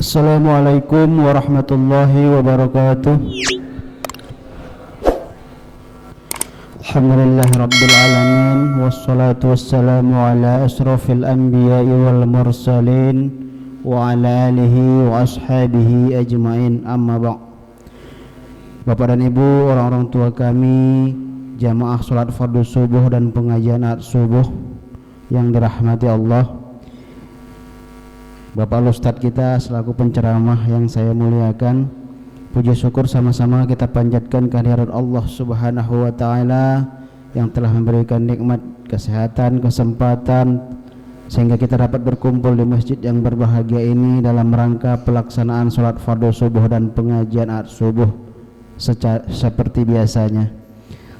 Assalamualaikum warahmatullahi wabarakatuh. Alhamdulillahi rabbil alamin, wassalatu wassalamu ala asrafil anbiya'i wal mursalin wa ala alihi wa ashabihi ajmain, amma ba'd. Bapak dan Ibu, orang-orang tua kami, jamaah salat fardu subuh dan pengajian subuh yang dirahmati Allah, Bapak Ustadz kita selaku penceramah yang saya muliakan, puji syukur sama-sama kita panjatkan kehadirat Allah Subhanahu wa taala yang telah memberikan nikmat kesehatan, kesempatan sehingga kita dapat berkumpul di masjid yang berbahagia ini dalam rangka pelaksanaan salat fardu subuh dan pengajian subuh seperti biasanya.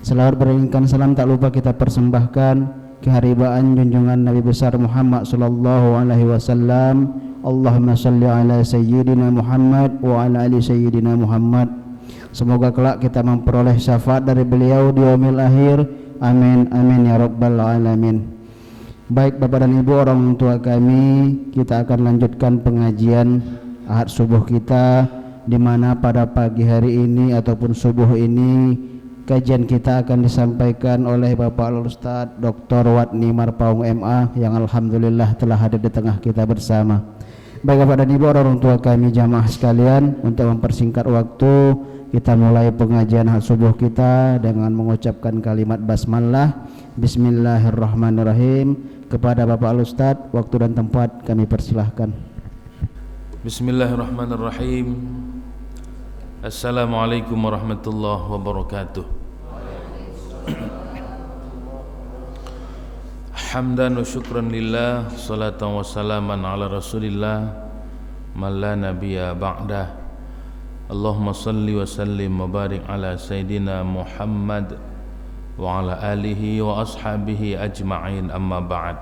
Selawat beriringkan salam tak lupa kita persembahkan keharibaan junjungan Nabi besar Muhammad sallallahu alaihi wasallam. Allahumma salli ala sayyidina Muhammad wa ala ali sayyidina Muhammad. Semoga kelak kita memperoleh syafaat dari beliau di yaumil akhir. Amin amin ya rabbal alamin. Baik Bapak dan Ibu, orang tua kami, kita akan lanjutkan pengajian ahad subuh kita, di mana pada pagi hari ini ataupun subuh ini kajian kita akan disampaikan oleh Bapak Ustaz Dr. Watni Marpaung MA yang alhamdulillah telah hadir di tengah kita bersama. Baik Bapak dan Ibu, orang tua kami, jamaah sekalian, untuk mempersingkat waktu, kita mulai pengajian subuh kita dengan mengucapkan kalimat basmalah. Bismillahirrahmanirrahim. Kepada Bapak Ustaz, waktu dan tempat kami persilahkan. Bismillahirrahmanirrahim. Assalamualaikum warahmatullahi wabarakatuh. Hamdan wa syukran lillah, salatan wa salaman ala rasulillah man la nabiyya ba'dah. Allahumma salli wa sallim wa barik ala sayyidina Muhammad wa ala alihi wa ashabihi ajma'in, amma ba'd.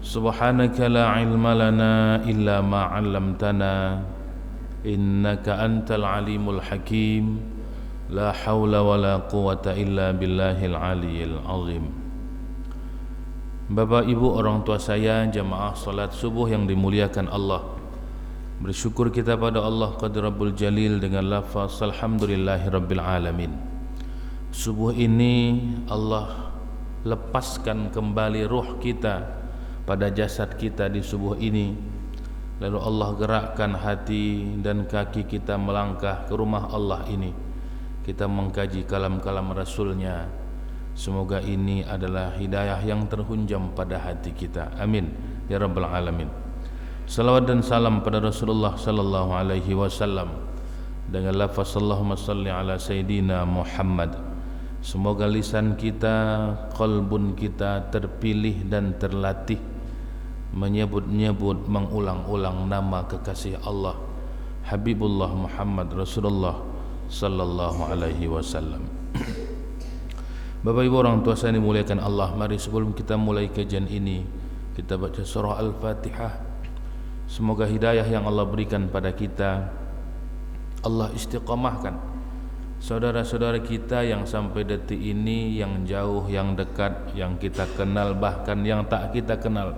Subhanaka la ilma lana illa ma 'allamtana, innaka antal alimul hakim. La hawla wa la quwata illa billahil aliyil azim. Bapak Ibu, orang tua saya, jamaah salat subuh yang dimuliakan Allah, bersyukur kita pada Allah Qadirabul Jalil dengan lafaz alhamdulillahi rabbil alamin. Subuh ini Allah lepaskan kembali ruh kita pada jasad kita di subuh ini. Lalu Allah gerakkan hati dan kaki kita melangkah ke rumah Allah ini. Kita mengkaji kalam-kalam Rasulnya. Semoga ini adalah hidayah yang terhunjam pada hati kita. Amin ya rabbal alamin. Salawat dan salam pada Rasulullah sallallahu alaihi wasallam dengan lafaz Allahumma salli ala sayyidina Muhammad. Semoga lisan kita, qalbun kita terpilih dan terlatih menyebut-nyebut, mengulang-ulang nama kekasih Allah Habibullah Muhammad Rasulullah sallallahu alaihi wasallam. Bapak Ibu, orang tua saya dimuliakan Allah, mari sebelum kita mulai kajian ini kita baca surah Al-Fatihah. Semoga hidayah yang Allah berikan pada kita Allah istiqamahkan saudara-saudara kita yang sampai detik ini, yang jauh, yang dekat, yang kita kenal, bahkan yang tak kita kenal,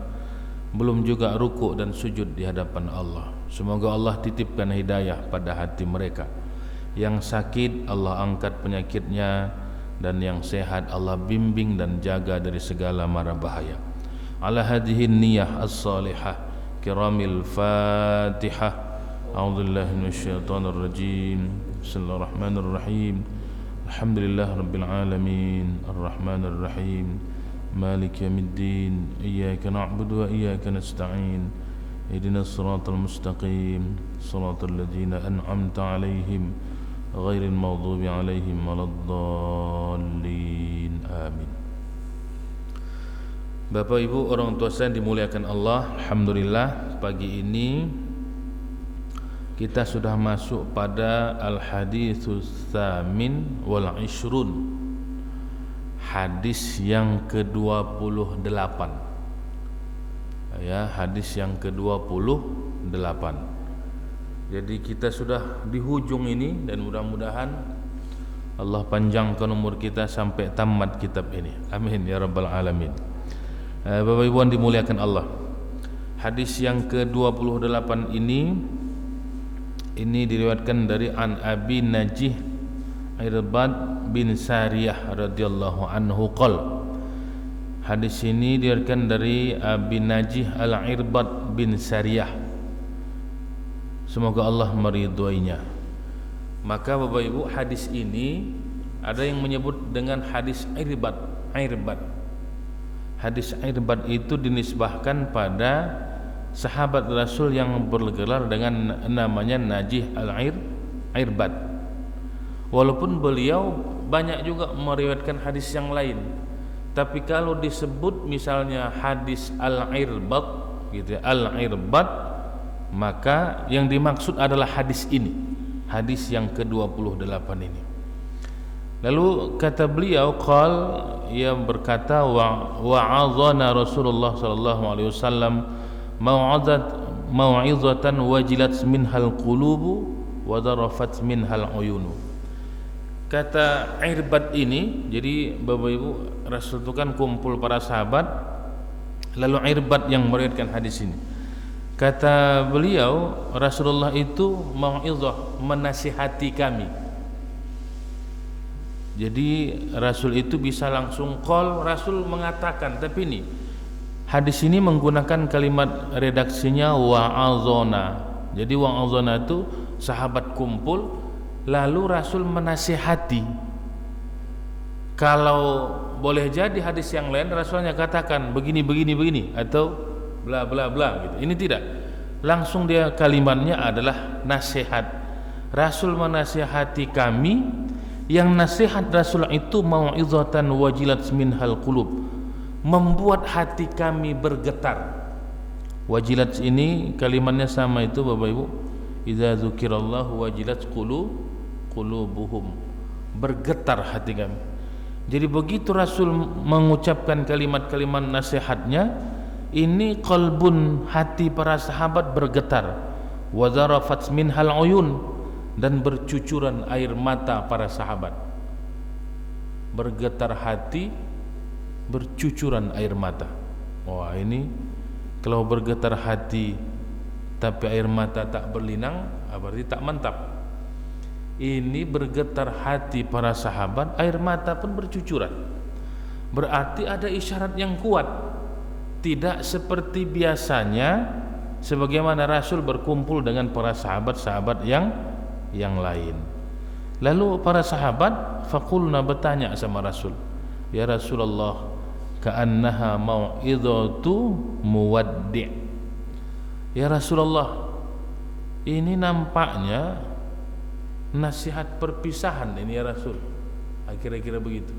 belum juga rukuk dan sujud di hadapan Allah. Semoga Allah titipkan hidayah pada hati mereka. Yang sakit Allah angkat penyakitnya, dan yang sehat Allah bimbing dan jaga dari segala mara bahaya. Ala hadhihi niyyah as-salihah kiramil Fatihah. A'udzubillahi minasyaitonir rajim. Bismillahirrahmanirrahim. Alhamdulillah rabbil alamin, arrahmanir rahim, مالك يوم الدين. إياك نعبد وإياك نستعين. اهدنا الصراط المستقيم صراط الذين أنعمت عليهم غير المغضوب عليهم ولا الضالين. آمين. Bapak Ibu, orang tua saya dimuliakan Allah, alhamdulillah pagi ini kita sudah masuk pada al-haditsus tsamin wal 'ishrun, hadis yang ke-28. Ya, hadis yang ke-28. Jadi kita sudah di hujung ini, dan mudah-mudahan Allah panjangkan umur kita sampai tamat kitab ini. Amin ya rabbal alamin. Bapak Ibu yang dimuliakan Allah, Hadis yang ke-28 ini diriwayatkan dari an Abi Najih Irbad bin Sariyah radhiyallahu anhu qol. Hadis ini diriwayatkan dari Abi Najih Al-Irbad bin Sariyah, semoga Allah meridhoinya. Maka Bapak Ibu, hadis ini ada yang menyebut dengan hadis Irbad. Hadis Irbad itu dinisbahkan pada sahabat Rasul yang bergelar dengan namanya Najih Al-Irbad. Walaupun beliau banyak juga meriwayatkan hadis yang lain, tapi kalau disebut misalnya hadis Al-Irbad gitu ya, Al-Irbad, maka yang dimaksud adalah hadis ini, hadis yang ke-28 ini. Lalu kata beliau, qal, ia berkata, wa'adhana Rasulullah sallallahu alaihi wasallam mau'izatan wajilat minhal qulubu wa darafat minhal uyunu. Kata Irbad ini, jadi Bapak Ibu, Rasul itu kan kumpul para sahabat, lalu Irbad yang meriwayatkan hadis ini. Kata beliau, Rasulullah itu mau'izah, menasihati kami. Jadi Rasul itu bisa langsung qol, Rasul mengatakan, tapi ini hadis ini menggunakan kalimat redaksinya wa'azona. Jadi wa'azona itu sahabat kumpul, lalu Rasul menasihati. Kalau boleh jadi hadis yang lain Rasulnya katakan begini atau bla bla bla gitu. Ini tidak. Langsung dia kalimatnya adalah nasihat. Rasul menasihati kami, yang nasihat Rasul itu mau'izatan wajilat minhal qulub, membuat hati kami bergetar. Wajilat ini kalimatnya sama itu Bapak Ibu. Idza dzukirallahu wajilat qulubuhum, bergetar hati kami. Jadi begitu Rasul mengucapkan kalimat-kalimat nasihatnya, ini qalbun, hati para sahabat bergetar. Wa zarafat minhal uyun, dan bercucuran air mata para sahabat. Bergetar hati, bercucuran air mata. Wah, ini kalau bergetar hati tapi air mata tak berlinang, berarti tak mantap. Ini bergetar hati para sahabat, air mata pun bercucuran. Berarti ada isyarat yang kuat. Tidak seperti biasanya sebagaimana Rasul berkumpul dengan para sahabat-sahabat yang lain. Lalu para sahabat faqulna, bertanya sama Rasul, ya Rasulullah, ka'annaha mau'izatu muwaddi'. Ya Rasulullah, ini nampaknya nasihat perpisahan ini ya Rasul. Kira-kira begitu.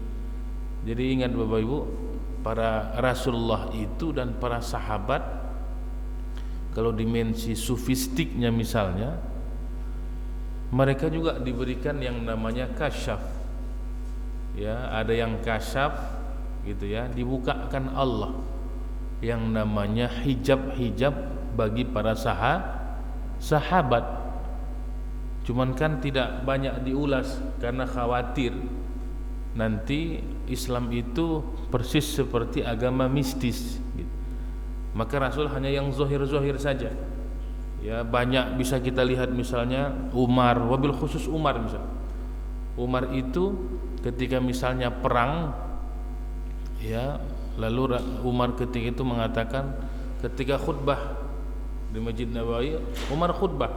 Jadi ingat Bapak Ibu, para Rasulullah itu dan para sahabat, kalau dimensi sufistiknya misalnya, mereka juga diberikan yang namanya kasyaf. Ya, ada yang kasyaf gitu ya, dibukakan Allah yang namanya hijab-hijab bagi para sahabat. Cuman kan tidak banyak diulas karena khawatir nanti Islam itu persis seperti agama mistis gitu. Maka Rasul hanya yang zohir-zohir saja. Ya, banyak bisa kita lihat misalnya Umar, wabil khusus Umar misalnya. Umar itu ketika misalnya perang, ya, lalu Umar ketika itu mengatakan, ketika khutbah di Masjid Nabawi, Umar khutbah,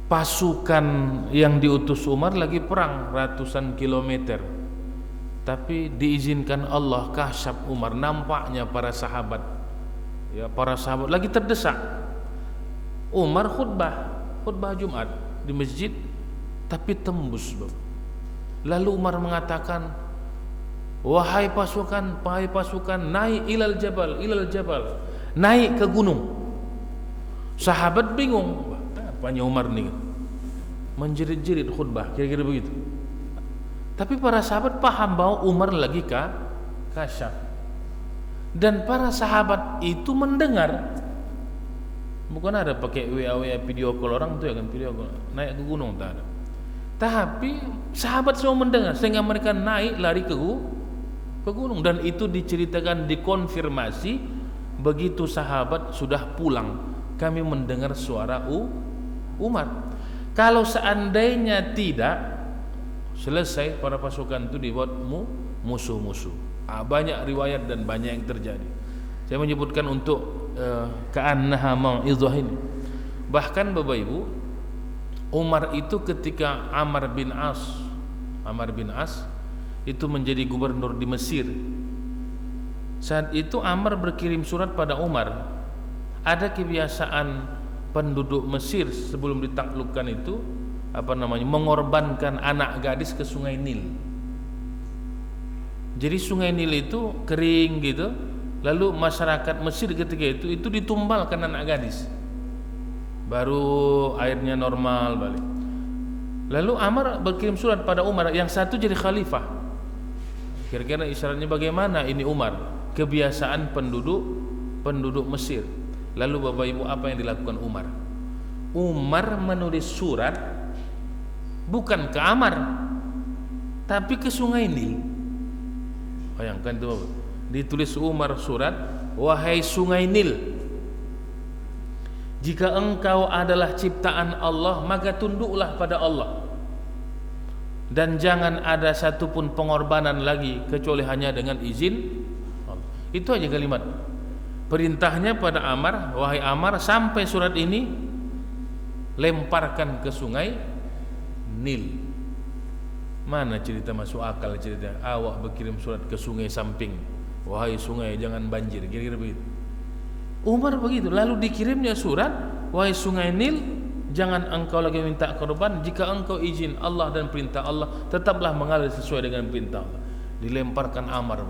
pasukan yang diutus Umar lagi perang ratusan kilometer, tapi diizinkan Allah kasyaf Umar, nampaknya para sahabat, ya, para sahabat lagi terdesak. Umar khutbah Jumat di masjid, tapi tembus. Lalu Umar mengatakan, wahai pasukan, naik ilal jabal, naik ke gunung. Sahabat bingung, apanya Umar nih, menjerit-jerit khutbah, kira-kira begitu. Tapi para sahabat paham bahwa Umar lagi kasyaf, dan para sahabat itu mendengar. Bukan ada pakai WA video call orang tuh ya kan, video call naik ke gunung, tak ada. Tapi sahabat semua mendengar sehingga mereka naik lari ke gunung, dan itu diceritakan, dikonfirmasi begitu sahabat sudah pulang, kami mendengar suara Umar. Kalau seandainya tidak, selesai para pasukan itu dibuat musuh-musuh. Banyak riwayat dan banyak yang terjadi. Saya menyebutkan untuk ka'annaha mau'izah ini. Bahkan Bapak Ibu, Umar itu ketika Amr bin As itu menjadi gubernur di Mesir. Saat itu Amr berkirim surat pada Umar. Ada kebiasaan penduduk Mesir sebelum ditaklukkan itu mengorbankan anak gadis ke Sungai Nil. Jadi Sungai Nil itu kering gitu. Lalu masyarakat Mesir ketika itu ditumbalkan anak gadis. Baru airnya normal balik. Lalu Amr berkirim surat pada Umar, yang satu jadi khalifah. Kira-kira isyaratnya bagaimana ini Umar? Kebiasaan penduduk Mesir. Lalu Bapak Ibu, apa yang dilakukan Umar? Umar menulis surat bukan ke Amr, tapi ke Sungai Nil. Bayangkan itu Bapak. Ditulis Umar surat, wahai Sungai Nil, jika engkau adalah ciptaan Allah, maka tunduklah pada Allah, dan jangan ada satupun pengorbanan lagi kecuali hanya dengan izin Allah. Itu aja kalimat perintahnya pada Amr. Wahai Amr, sampai surat ini lemparkan ke Sungai Nil. Mana cerita masuk akal cerita awak berkirim surat ke sungai samping, wahai sungai jangan banjir, kira-kira begitu. Umar begitu. Lalu dikirimnya surat, wahai Sungai Nil, jangan engkau lagi minta korban, jika engkau izin Allah dan perintah Allah, tetaplah mengalir sesuai dengan perintah Allah. Dilemparkan Amr,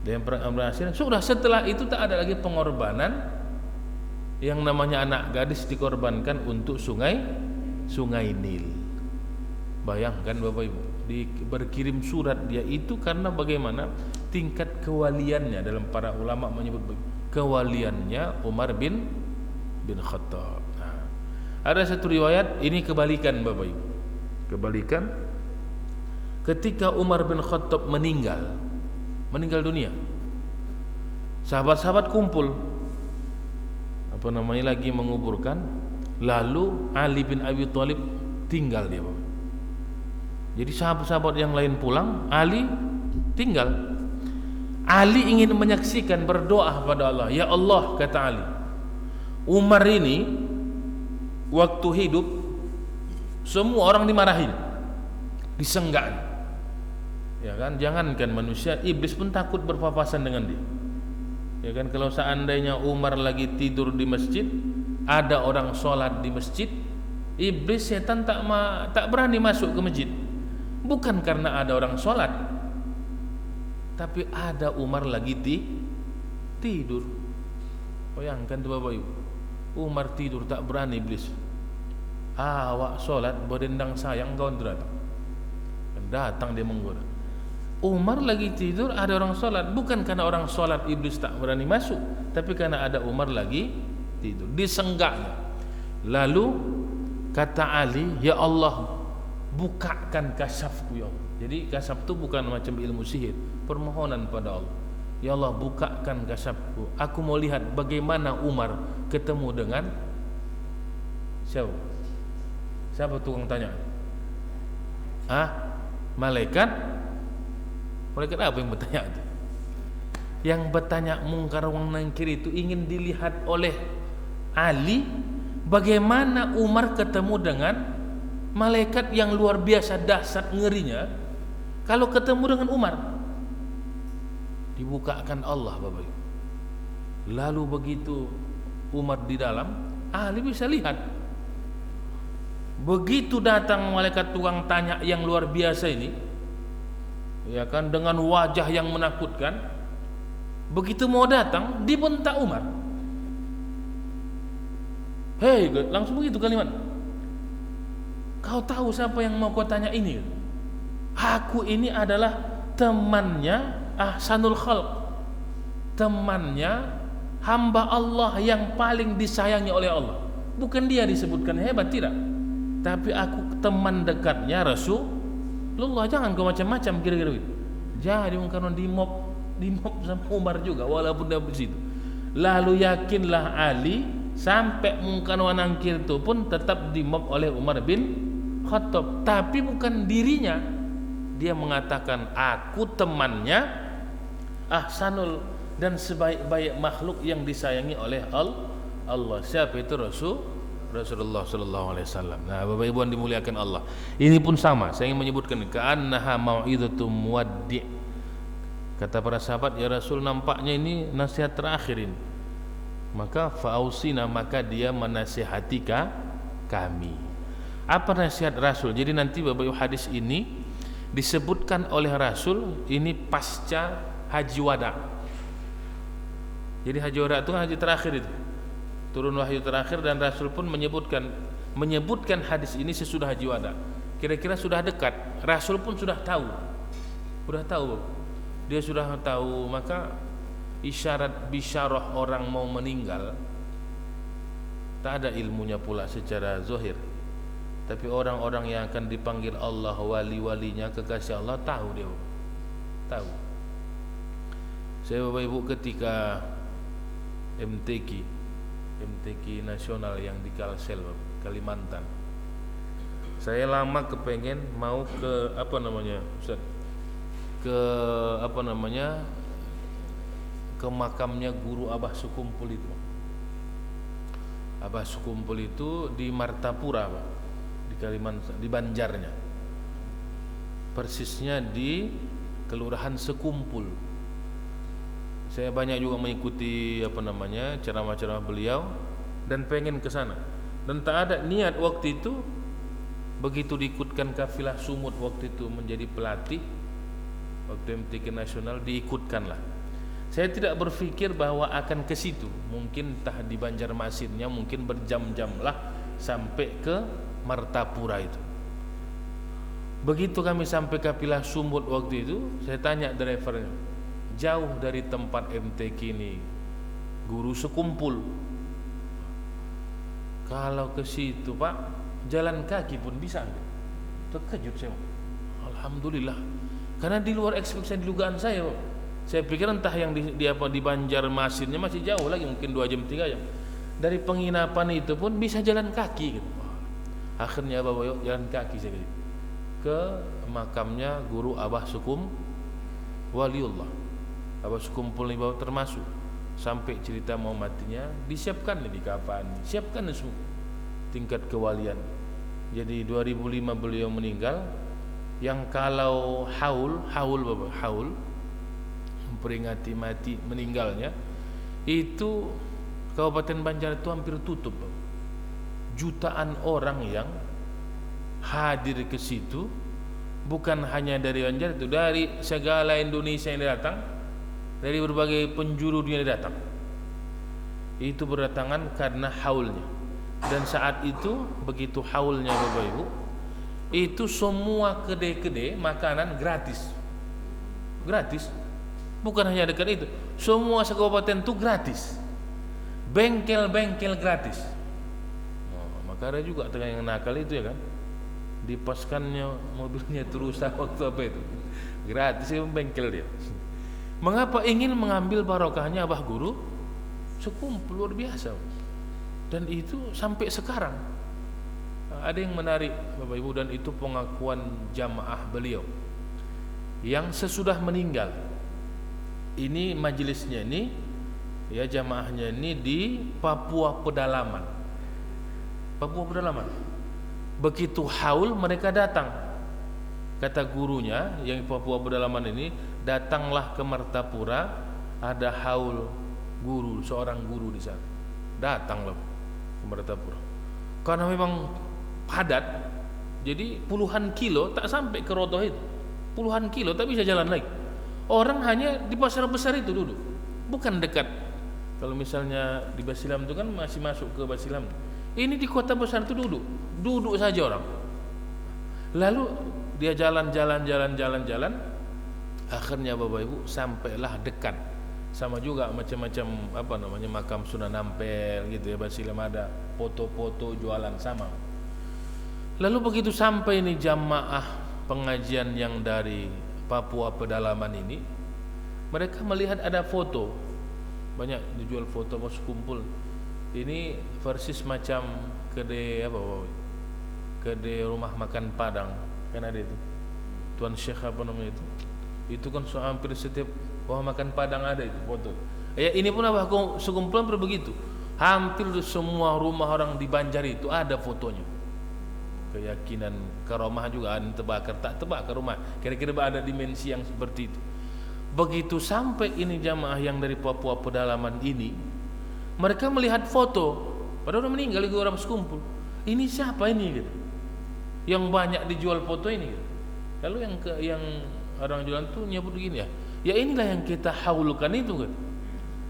dilemparkan Amr. Sudah, setelah itu tak ada lagi pengorbanan. Yang namanya anak gadis dikorbankan untuk Sungai Nil. Bayangkan Bapak Ibu, berkirim surat dia itu karena bagaimana tingkat kewaliannya. Dalam para ulama menyebut kewaliannya Umar bin Khattab. Ada satu riwayat ini kebalikan Bapak Ibu. Kebalikan, ketika Umar bin Khattab meninggal dunia, sahabat-sahabat kumpul lagi menguburkan. Lalu Ali bin Abi Thalib tinggal dia Bapak. Jadi sahabat-sahabat yang lain pulang, Ali tinggal. Ali ingin menyaksikan, berdoa kepada Allah. Ya Allah, kata Ali, Umar ini waktu hidup semua orang dimarahin, disenggak. Ya kan, jangankan manusia, iblis pun takut berpapasan dengan dia. Ya kan, kalau seandainya Umar lagi tidur di masjid, ada orang sholat di masjid, iblis, setan tak berani masuk ke masjid. Bukan karena ada orang sholat, tapi ada Umar lagi tidur. Bayangkan tuh Bapak Ibu, Umar tidur tak berani iblis. Awak sholat berdendang sayang kau datang dia menggoda. Umar lagi tidur, ada orang sholat. Bukan karena orang sholat iblis tak berani masuk, tapi karena ada Umar lagi tidur, disenggaknya. Lalu kata Ali, ya Allah, bukakan kasyafku ya Allah. Jadi kasyaf itu bukan macam ilmu sihir, permohonan pada Allah. Ya Allah, bukakan kasyafku. Aku mau lihat bagaimana Umar ketemu dengan siapa tukang tanya? Malaikat apa yang bertanya itu? Yang bertanya mungkar wang nangkir itu ingin dilihat oleh Ali, bagaimana Umar ketemu dengan malaikat yang luar biasa dahsyat ngerinya. Kalau ketemu dengan Umar, dibukakan Allah Bapak Ibu. Lalu begitu Umar di dalam, Ali bisa lihat. Begitu datang malaikat tukang tanya yang luar biasa ini, ya kan, dengan wajah yang menakutkan, begitu mau datang dibentak Umar. Hei, langsung begitu kalimat. Kau tahu siapa yang mau kau tanya ini? Aku ini adalah temannya Ahsanul Khalq, temannya hamba Allah yang paling disayangi oleh Allah. Bukan dia disebutkan hebat, tidak, tapi aku teman dekatnya Rasulullah. Jangan kau macam-macam kira-kira gitu. Jadi karena di mob sama Umar juga, walaupun dia di situ. Lalu yakinlah Ali sampai Munkar wa Nakir itu pun tetap dimob oleh Umar bin Khattab, tapi bukan dirinya. Dia mengatakan, aku temannya ahsanul dan sebaik-baik makhluk yang disayangi oleh Allah. Siapa itu? Rasulullah sallallahu alaihi wasallam. Nah, Bapak Ibu yang dimuliakan Allah, ini pun sama. Saya ingin menyebutkan ka'annaha mau'izatum muwaddi'. Kata para sahabat, ya Rasul, nampaknya ini nasihat terakhir ini. Maka fa'ausina, maka dia menasihati kami. Apa nasihat Rasul? Jadi nanti Bapak Ibu hadis ini disebutkan oleh Rasul ini pasca haji wada. Jadi haji wada itu haji terakhir itu, turun wahyu terakhir, dan Rasul pun menyebutkan hadis ini sesudah haji wada. Kira-kira sudah dekat. Rasul pun sudah tahu. Dia sudah tahu, maka isyarat bisyarah orang mau meninggal tak ada ilmunya pula secara zahir, tapi orang-orang yang akan dipanggil Allah, wali-walinya, kekasih Allah, tahu. Saya Bapak Ibu ketika MTQ nasional yang di Kalsel, Kalimantan, saya lama kepengen mau ke Ustaz, ke makamnya guru Abah Sukumpul itu. Abah Sukumpul itu di Martapura, Pak, di Kalimantan, di Banjarnya. Persisnya di Kelurahan Sekumpul. Saya banyak juga mengikuti ceramah-ceramah beliau dan pengen ke sana. Dan tak ada niat waktu itu. Begitu diikutkan kafilah Sumut waktu itu menjadi pelatih waktu MTQ nasional, diikutkanlah. Saya tidak berpikir bahwa akan ke situ. Mungkin entah di Banjarmasinnya, mungkin berjam-jam lah sampai ke Martapura itu. Begitu kami sampai kafilah Sumut waktu itu, saya tanya drivernya, jauh dari tempat MTQ ini guru Sekumpul. Kalau ke situ Pak, jalan kaki pun bisa. Terkejut saya. Alhamdulillah. Karena di luar ekspektasi dugaan saya. Saya pikir entah yang di Banjarmasinnya masih jauh lagi, mungkin 2 jam 3 jam. Dari penginapan itu pun bisa jalan kaki gitu. Akhirnya Bapak jalan kaki saya ke makamnya guru Abah Sukum Waliullah. Abah Sukumpul ini bawa termasuk sampai cerita mau matinya disiapkan di kafan, siapkan semua tingkat kewalian. Jadi 2005 beliau meninggal. Yang kalau haul memperingati mati meninggalnya itu Kabupaten Banjar itu hampir tutup. Jutaan orang yang hadir ke situ, bukan hanya dari Banjar, itu dari segala Indonesia yang datang, dari berbagai penjuru dunia datang. Itu berdatangan karena haulnya. Dan saat itu begitu haulnya Bapak Ibu, itu semua kedai-kedai makanan gratis. Bukan hanya dekat itu, semua sekabupaten itu gratis. Bengkel-bengkel gratis. Maka ada juga dengan yang nakal itu ya kan, dipaskannya mobilnya terus waktu apa itu, gratis ya bengkel dia. Mengapa? Ingin mengambil barokahnya Abah Guru Sekumpul, luar biasa. Dan itu sampai sekarang. Ada yang menarik Bapak Ibu, dan itu pengakuan jamaah beliau yang sesudah meninggal. Ini majelisnya ini, ya jamaahnya ini di Papua Pedalaman. Begitu haul mereka datang. Kata gurunya yang di Papua Pedalaman ini, datanglah ke Martapura, ada haul guru, seorang guru di sana. Datanglah ke Martapura. Karena memang padat, jadi puluhan kilo tak sampai ke Rodoh itu, puluhan kilo tak bisa jalan lagi. Orang hanya di pasar besar itu duduk, bukan dekat. Kalau misalnya di Basilam itu kan masih masuk ke Basilam, ini di kota besar itu duduk saja orang. Lalu dia jalan, akhirnya Bapak Ibu sampailah dekat. Sama juga macam-macam makam Sunan Ampel gitu ya, Basilam ada foto-foto jualan sama. Lalu begitu sampai ini jamaah pengajian yang dari Papua Pedalaman ini, mereka melihat ada foto banyak dijual foto pas kumpul. Ini versi semacam kedai apa, kedai rumah makan Padang kan ada itu, Tuan Syekh apa namanya itu kan hampir setiap rumah makan Padang ada itu foto. Ya ini pun apa sekumpulan begitu, hampir semua rumah orang di Banjar itu ada fotonya. Keyakinan karomah juga ada terbakar, tak terbakar rumah, kira-kira ada dimensi yang seperti itu. Begitu sampai ini jamaah yang dari Papua pedalaman ini, mereka melihat foto, padahal orang meninggal itu orang sekumpul. Ini siapa ini gitu, yang banyak dijual foto ini gitu. Lalu yang orang jualan tuh nyebut begini ya inilah yang kita haulkan itu gitu,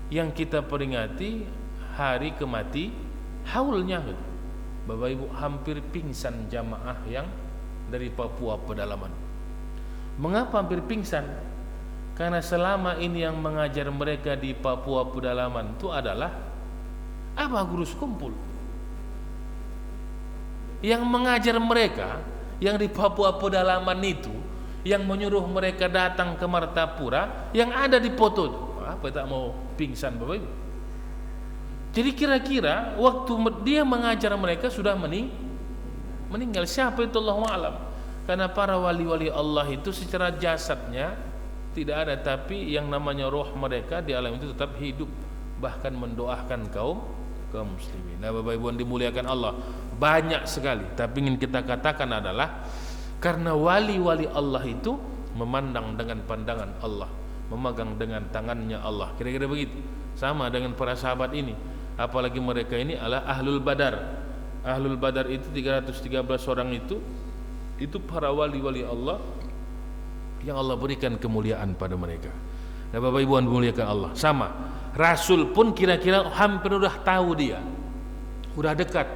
yang kita peringati hari kemati haulnya gitu. Bapak Ibu, hampir pingsan jamaah yang dari Papua pedalaman. Mengapa hampir pingsan? Karena selama ini yang mengajar mereka di Papua pedalaman itu adalah apa? Guru sekumpul. Yang mengajar mereka yang di Papua pedalaman itu, yang menyuruh mereka datang ke Martapura, yang ada di foto itu. Apa tak mau pingsan Bapak Ibu? Jadi kira-kira waktu dia mengajar mereka sudah meninggal. Siapa itu Allahu a'lam. Karena para wali-wali Allah itu secara jasadnya tidak ada, tapi yang namanya roh mereka di alam itu tetap hidup, bahkan mendoakan kaum muslimin. Nah Bapak Ibu yang dimuliakan Allah, banyak sekali, tapi ingin kita katakan adalah karena wali-wali Allah itu memandang dengan pandangan Allah, memegang dengan tangannya Allah. Kira-kira begitu. Sama dengan para sahabat ini, apalagi mereka ini adalah Ahlul Badar. Ahlul Badar itu 313 orang itu para wali-wali Allah yang Allah berikan kemuliaan pada mereka. Nah Bapak Ibu yang dimuliakan Allah, sama Rasul pun kira-kira hampir udah tahu dia, udah dekat,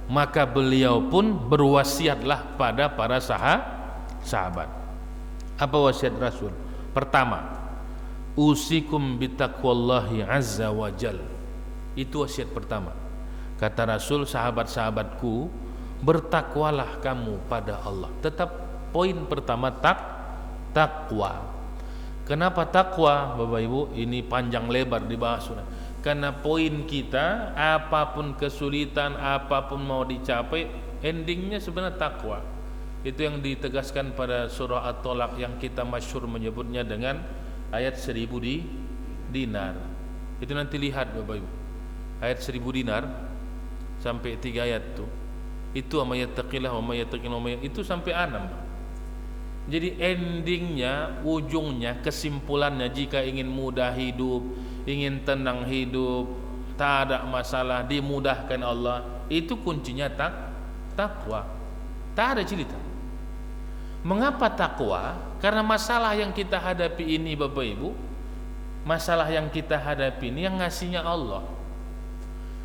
maka beliau pun berwasiatlah pada para sahabat. Apa wasiat Rasul? Pertama, usikum bitaqwallahi azza wa jal. Itu wasiat pertama. Kata Rasul, sahabat-sahabatku, bertakwalah kamu pada Allah. Tetap poin pertama takwa. Kenapa takwa Bapak Ibu? Ini panjang lebar dibahas. Karena poin kita, apapun kesulitan, apapun mau dicapai, endingnya sebenarnya takwa. Itu yang ditegaskan pada surah At-Tolak yang kita masyhur menyebutnya dengan ayat 1000 dinar. Itu nanti lihat Bapak Ibu, ayat 1000 dinar sampai 3 ayat tuh. Itu wa may yattaqillah wa may yattaqillah itu sampai 6. Jadi endingnya, ujungnya, kesimpulannya, jika ingin mudah hidup, ingin tenang hidup, tak ada masalah, dimudahkan Allah, itu kuncinya takwa. Tak ada cerita. Mengapa takwa? Karena masalah yang kita hadapi ini Bapak Ibu, masalah yang kita hadapi ini yang ngasihnya Allah.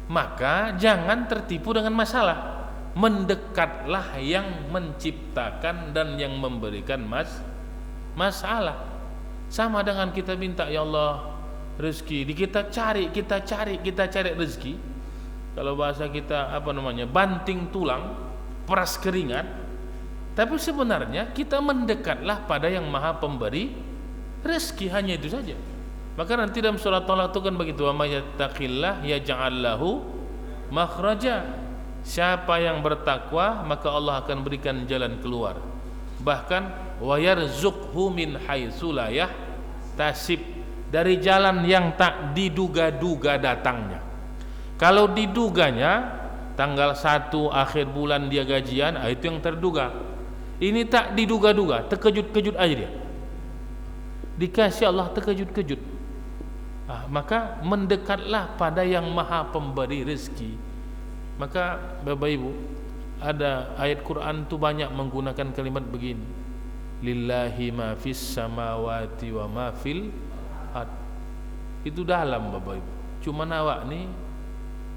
Maka jangan tertipu dengan masalah. Mendekatlah yang menciptakan dan yang memberikan masalah. Sama dengan kita minta, ya Allah rezeki, kita cari rezeki. Kalau bahasa kita apa namanya, banting tulang, peras keringat. Tapi sebenarnya kita mendekatlah pada yang maha pemberi rezeki, hanya itu saja. Maka nanti dalam surah Tolak itu kan begitu, wa may yattaqillah yaj'al lahu makhraja. Siapa yang bertakwa maka Allah akan berikan jalan keluar. Bahkan wa yarzuqhu min haitsu la yahtasib, dari jalan yang tak diduga-duga datangnya. Kalau diduganya tanggal 1 akhir bulan dia gajian, itu yang terduga. Ini tak diduga-duga, terkejut-kejut aja dia. Dikasih Allah terkejut-kejut. Maka mendekatlah pada yang maha pemberi rezeki. Maka Bapak Ibu, ada ayat Quran tu banyak menggunakan kalimat begini, lillahi ma fis samawati wa ma fil ard. Itu dalam Bapak Ibu. Cuma awak ni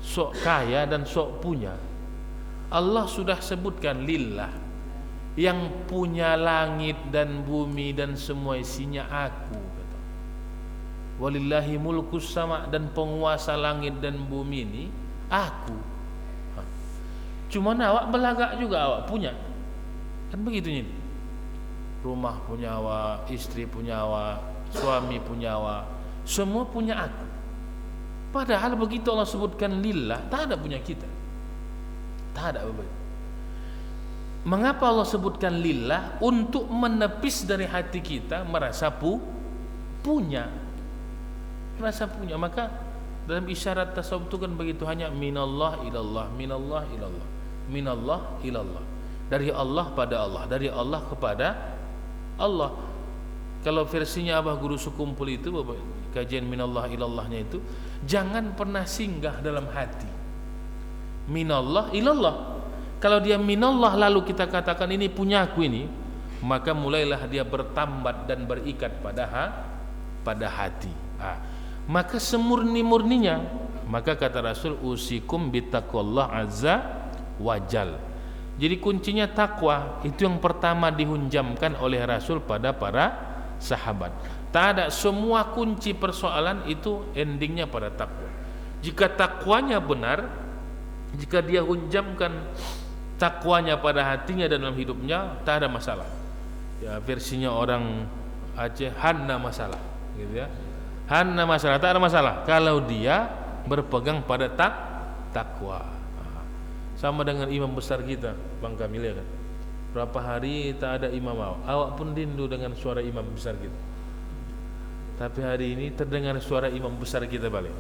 sok kaya dan sok punya. Allah sudah sebutkan lillah, yang punya langit dan bumi dan semua isinya aku, kata. Walillahi mulkus sama, dan penguasa langit dan bumi ini aku. Cuma awak belagak juga awak punya. Kan begitu ini. Rumah punya awak, istri punya awak, suami punya awak, semua punya aku. Padahal begitu Allah sebutkan lillah, tak ada punya kita. Tak ada Bapak. Mengapa Allah sebutkan lillah? Untuk menepis dari hati kita merasa punya. Merasa punya. Maka dalam isyarat tasawuf itu kan begitu, hanya minallah ilallah, minallah ilallah, minallah ilallah. Dari Allah pada Allah, dari Allah kepada Allah. Kalau versinya Abah Guru Sukumpul itu, Bapak, kajian minallah ilallahnya itu, jangan pernah singgah dalam hati. Minallah ilallah. Kalau dia minallah lalu kita katakan ini punyaku ini, maka mulailah dia bertambat dan berikat pada hati. Maka semurni-murninya, maka kata Rasul, usikum bitaqwallah azza wajal. Jadi kuncinya takwa, itu yang pertama dihunjamkan oleh Rasul pada para sahabat. Tak ada, semua kunci persoalan itu endingnya pada takwa. Jika takwanya benar, jika dia hunjamkan takwanya pada hatinya dan dalam hidupnya, tak ada masalah. Ya, versinya orang Aceh, hanna masalah, gitu ya. Hanna masalah, tak ada masalah kalau dia berpegang pada takwa. Sama dengan imam besar kita, Bang Kamil, ya kan. Berapa hari tak ada imam awak pun rindu dengan suara imam besar kita. Tapi hari ini terdengar suara imam besar kita balik.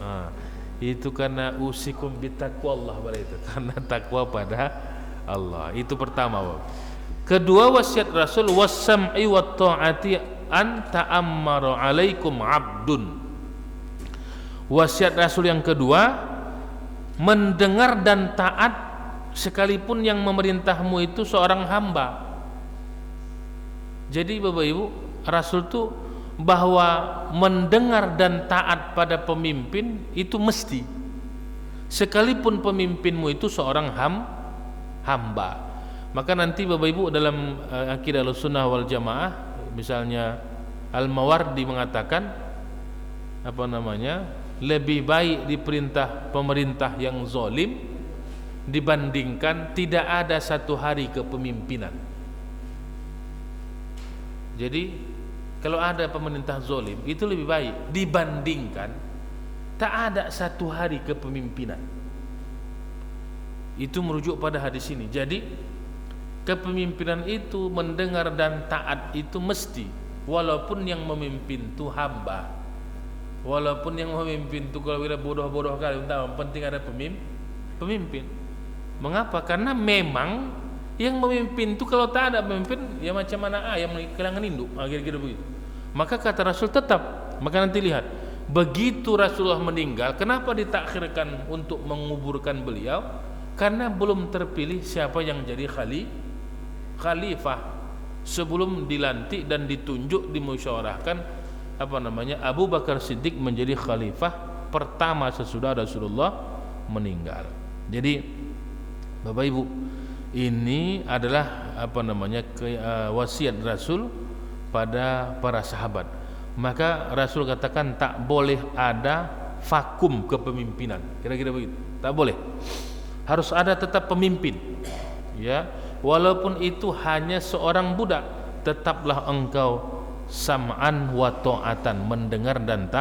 Itu karena usikum bitaqwallah balik itu, karena takwa pada Allah. Itu pertama, Bapak. Kedua, wasiat Rasul was-sam'i wat ta'ati an ta'ammara 'alaikum 'abdun. Wasiat Rasul yang kedua, mendengar dan taat sekalipun yang memerintahmu itu seorang hamba. Jadi Bapak Ibu, Rasul itu bahwa mendengar dan taat pada pemimpin itu mesti, sekalipun pemimpinmu itu seorang hamba. Maka nanti Bapak Ibu dalam akidah Ahlussunnah wal Jamaah, misalnya Al-Mawardi mengatakan lebih baik diperintah pemerintah yang zalim dibandingkan tidak ada satu hari kepemimpinan. Jadi kalau ada pemerintah zalim itu lebih baik dibandingkan tak ada satu hari kepemimpinan. Itu merujuk pada hadis ini. Jadi kepemimpinan itu mendengar dan taat itu mesti, walaupun yang memimpin itu hamba, walaupun yang memimpin itu kalau kita bodoh-bodoh kali, penting ada pemimpin. Mengapa? Karena memang yang memimpin itu kalau tak ada pemimpin, ya macam mana ayam kehilangan induk, kira-kira begitu. Maka kata Rasul tetap. Maka nanti lihat, begitu Rasulullah meninggal, kenapa ditakhirkan untuk menguburkan beliau? Karena belum terpilih siapa yang jadi khalifah sebelum dilantik dan ditunjuk, dimusyawarahkan Abu Bakar Siddiq menjadi khalifah pertama sesudah Rasulullah meninggal. Jadi Bapak Ibu, ini adalah wasiat Rasul pada para sahabat. Maka Rasul katakan tak boleh ada vakum kepemimpinan. Kira-kira begitu. Tak boleh. Harus ada tetap pemimpin. Ya, walaupun itu hanya seorang budak, tetaplah engkau sam'an wa ta'atan, mendengar dan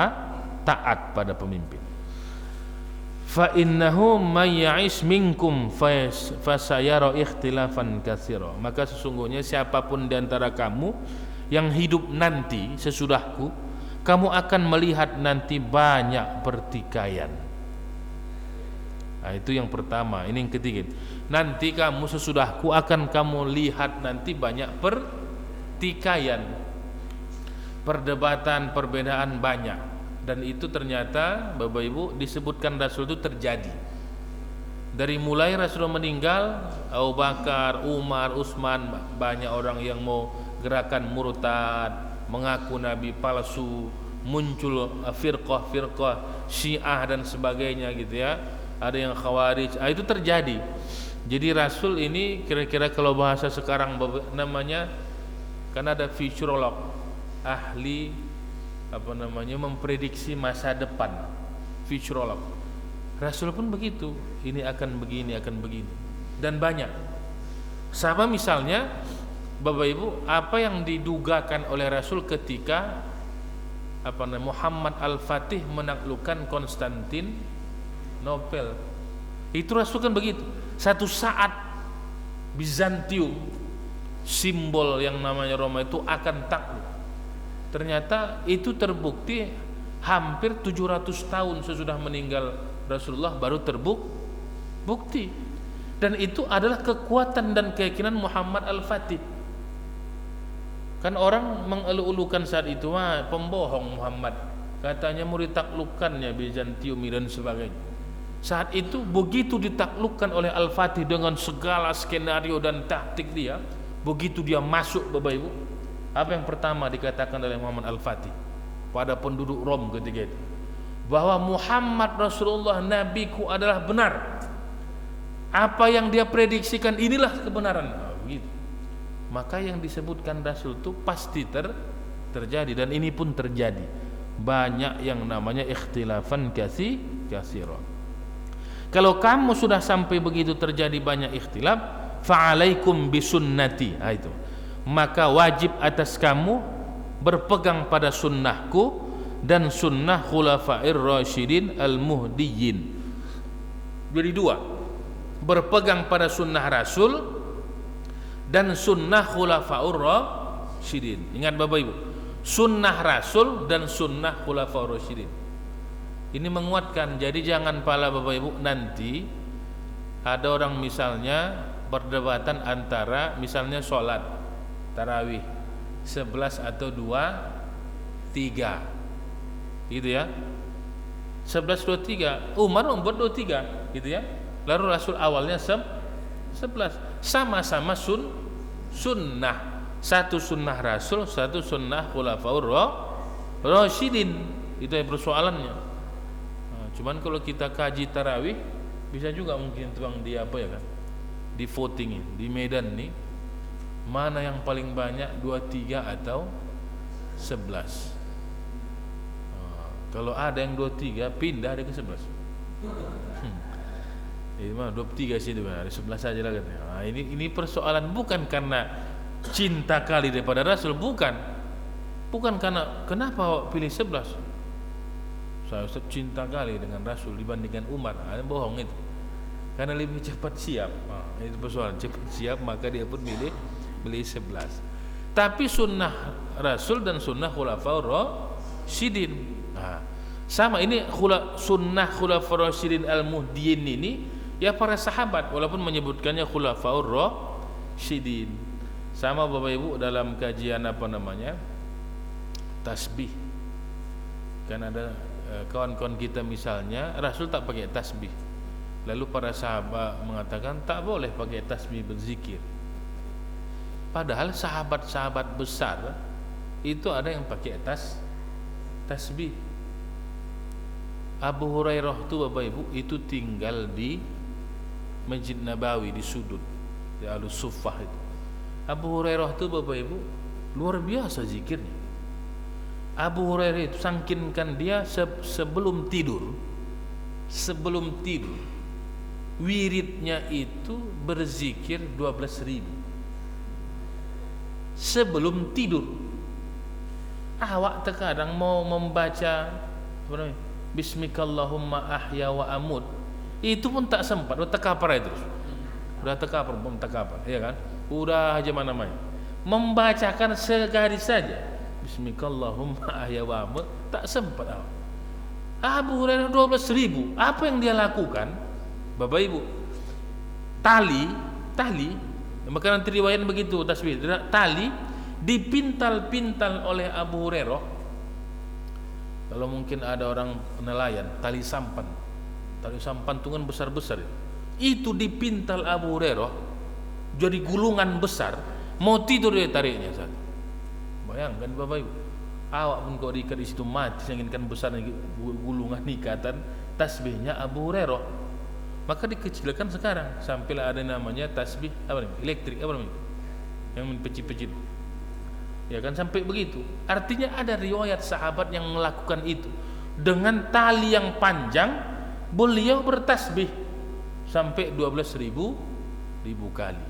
taat pada pemimpin. Fa innahu may ya'ish minkum fasayara ikhtilafan katsira. Maka sesungguhnya siapapun di antara kamu yang hidup nanti sesudahku, kamu akan melihat nanti banyak pertikaian. Nah, itu yang pertama. Ini yang ketiga. Nanti kamu sesudahku akan kamu lihat nanti banyak pertikaian, perdebatan, perbedaan banyak. Dan itu ternyata Bapak Ibu disebutkan Rasul itu terjadi. Dari mulai Rasulullah meninggal, Abu Bakar, Umar, Utsman, banyak orang yang mau gerakan murtad, mengaku Nabi palsu, muncul firqah Syiah dan sebagainya gitu ya. Ada yang Khawarij. Itu terjadi. Jadi Rasul ini kira-kira kalau bahasa sekarang namanya, kan ada futurolog, ahli memprediksi masa depan, futurolog. Rasul pun begitu, ini akan begini, akan begini, dan banyak. Sama misalnya Bapak Ibu, apa yang didugakan oleh Rasul ketika Muhammad Al-Fatih menaklukkan Konstantinopel. Itu Rasul kan begitu. Satu saat Bizantium, simbol yang namanya Roma itu akan takluk. Ternyata itu terbukti hampir 700 tahun sesudah meninggal Rasulullah baru terbukti. Dan itu adalah kekuatan dan keyakinan Muhammad Al-Fatih. Kan orang mengeluh-elukan saat itu, pembohong Muhammad, katanya mau ditaklukkannya Bizantium dan sebagainya. Saat itu begitu ditaklukkan oleh Al-Fatih dengan segala skenario dan taktik dia, begitu dia masuk, Bapak Ibu, apa yang pertama dikatakan oleh Muhammad Al-Fatih pada penduduk Rom ketika itu? Bahwa Muhammad Rasulullah Nabiku adalah benar. Apa yang dia prediksikan inilah kebenaran. Begitu. Maka yang disebutkan Rasul itu pasti terjadi, dan ini pun terjadi. Banyak yang namanya ikhtilafan katsiran. Kalau kamu sudah sampai begitu terjadi banyak ikhtilaf, fa'alaikum bisunnati, itu. Maka wajib atas kamu berpegang pada sunnahku dan sunnah khulafair rasyidin al-muhdiyyin. Jadi dua, berpegang pada sunnah Rasul dan sunnah khulafaur rasyidin. Ingat Bapak Ibu, sunnah Rasul dan sunnah khulafaur rasyidin. Ini menguatkan. Jadi jangan pala Bapak Ibu nanti ada orang misalnya perdebatan antara misalnya sholat tarawih 11 atau 2, 3 gitu ya, 11, 2, 3. Umar membuat 2, 3 gitu ya. Lalu Rasul awalnya 11. Sama-sama sunnah. Satu sunnah Rasul, satu sunnah khulafaur rasyidin. Itu yang persoalannya. Cuman kalau kita kaji tarawih, bisa juga mungkin tuang di apa ya kan, di voting di Medan nih, mana yang paling banyak 2, 3 atau 11. Kalau ada yang 2, 3 pindah ada ke 11. Ini mah 23 sih itu, ada 11 saja lah katanya. Ini persoalan bukan karena cinta kali daripada Rasul, bukan karena kenapa pilih 11. Saya cinta kali dengan Rasul dibandingkan Umar. Bohong itu. Karena lebih cepat siap. Itu persoalan, cepat siap maka dia pun milih 11. Tapi sunnah Rasul dan sunnah khulafaur rasyidin. Sama ini sunnah khulafaur rasyidin al-muhdiyyin ini ya para sahabat, walaupun menyebutkannya khulafaur rasyidin. Sama Bapak Ibu dalam kajian tasbih. Kan ada kawan-kawan kita misalnya Rasul tak pakai tasbih, lalu para sahabat mengatakan tak boleh pakai tasbih berzikir. Padahal sahabat-sahabat besar itu ada yang pakai tasbih. Abu Hurairah itu Bapak Ibu itu tinggal di Masjid Nabawi di sudut di Al-Suffah itu. Abu Hurairah itu Bapak Ibu luar biasa zikirnya. Abu Hurairah itu sangkinkan dia sebelum tidur wiridnya itu berzikir 12.000 sebelum tidur. Awak terkadang mau membaca Bismikallahumma ahya wa amut, itu pun tak sempat, udah tekapar itu, ya kan, udah aja mana-mana membacakan segaris saja Bismikallahumma ahya wa amut, tak sempat. Abu Hurairah 12.000. Apa yang dia lakukan Bapak Ibu? Tali maka nanti riwayat begitu tasbih. Tali dipintal-pintal oleh Abu Hurairah. Kalau mungkin ada orang nelayan, tali sampan itu kan besar-besar itu dipintal Abu Hurairah jadi gulungan besar. Mau tidur dia tariknya satu. Bayangkan Bapak Ibu, awak pun kalau diikat di situ mati, inginkan besar gulungan ikatan tasbihnya Abu Hurairah. Maka dikecilkan sekarang sampailah ada namanya tasbih elektrik yang pecil-pecil. Ya kan, sampai begitu. Artinya ada riwayat sahabat yang melakukan itu dengan tali yang panjang, beliau bertasbih sampai 12.000 kali.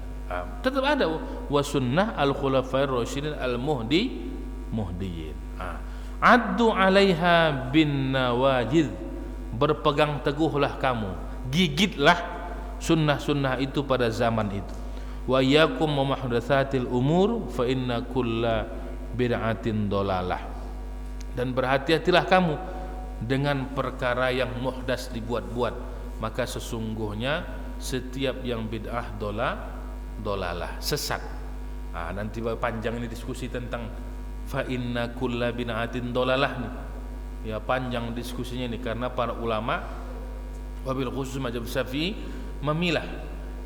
Tetap ada wa sunnah al-khulafair rasyidin al-muhdiyyin. addu 'alaiha bin nawajid, berpegang teguhlah kamu, gigitlah sunnah-sunnah itu pada zaman itu. Wa iyyakum wa muhdatsatil umur fa inna kulla bid'atin dolalah, dan berhati-hatilah kamu dengan perkara yang muhdas dibuat-buat, maka sesungguhnya setiap yang bid'ah dolalah, sesat. Nanti panjang ini diskusi tentang fa inna kulla bid'atin dolalah nih. Ya, panjang diskusinya ini karena para ulama wabil khusus mazhab Syafi'i memilah,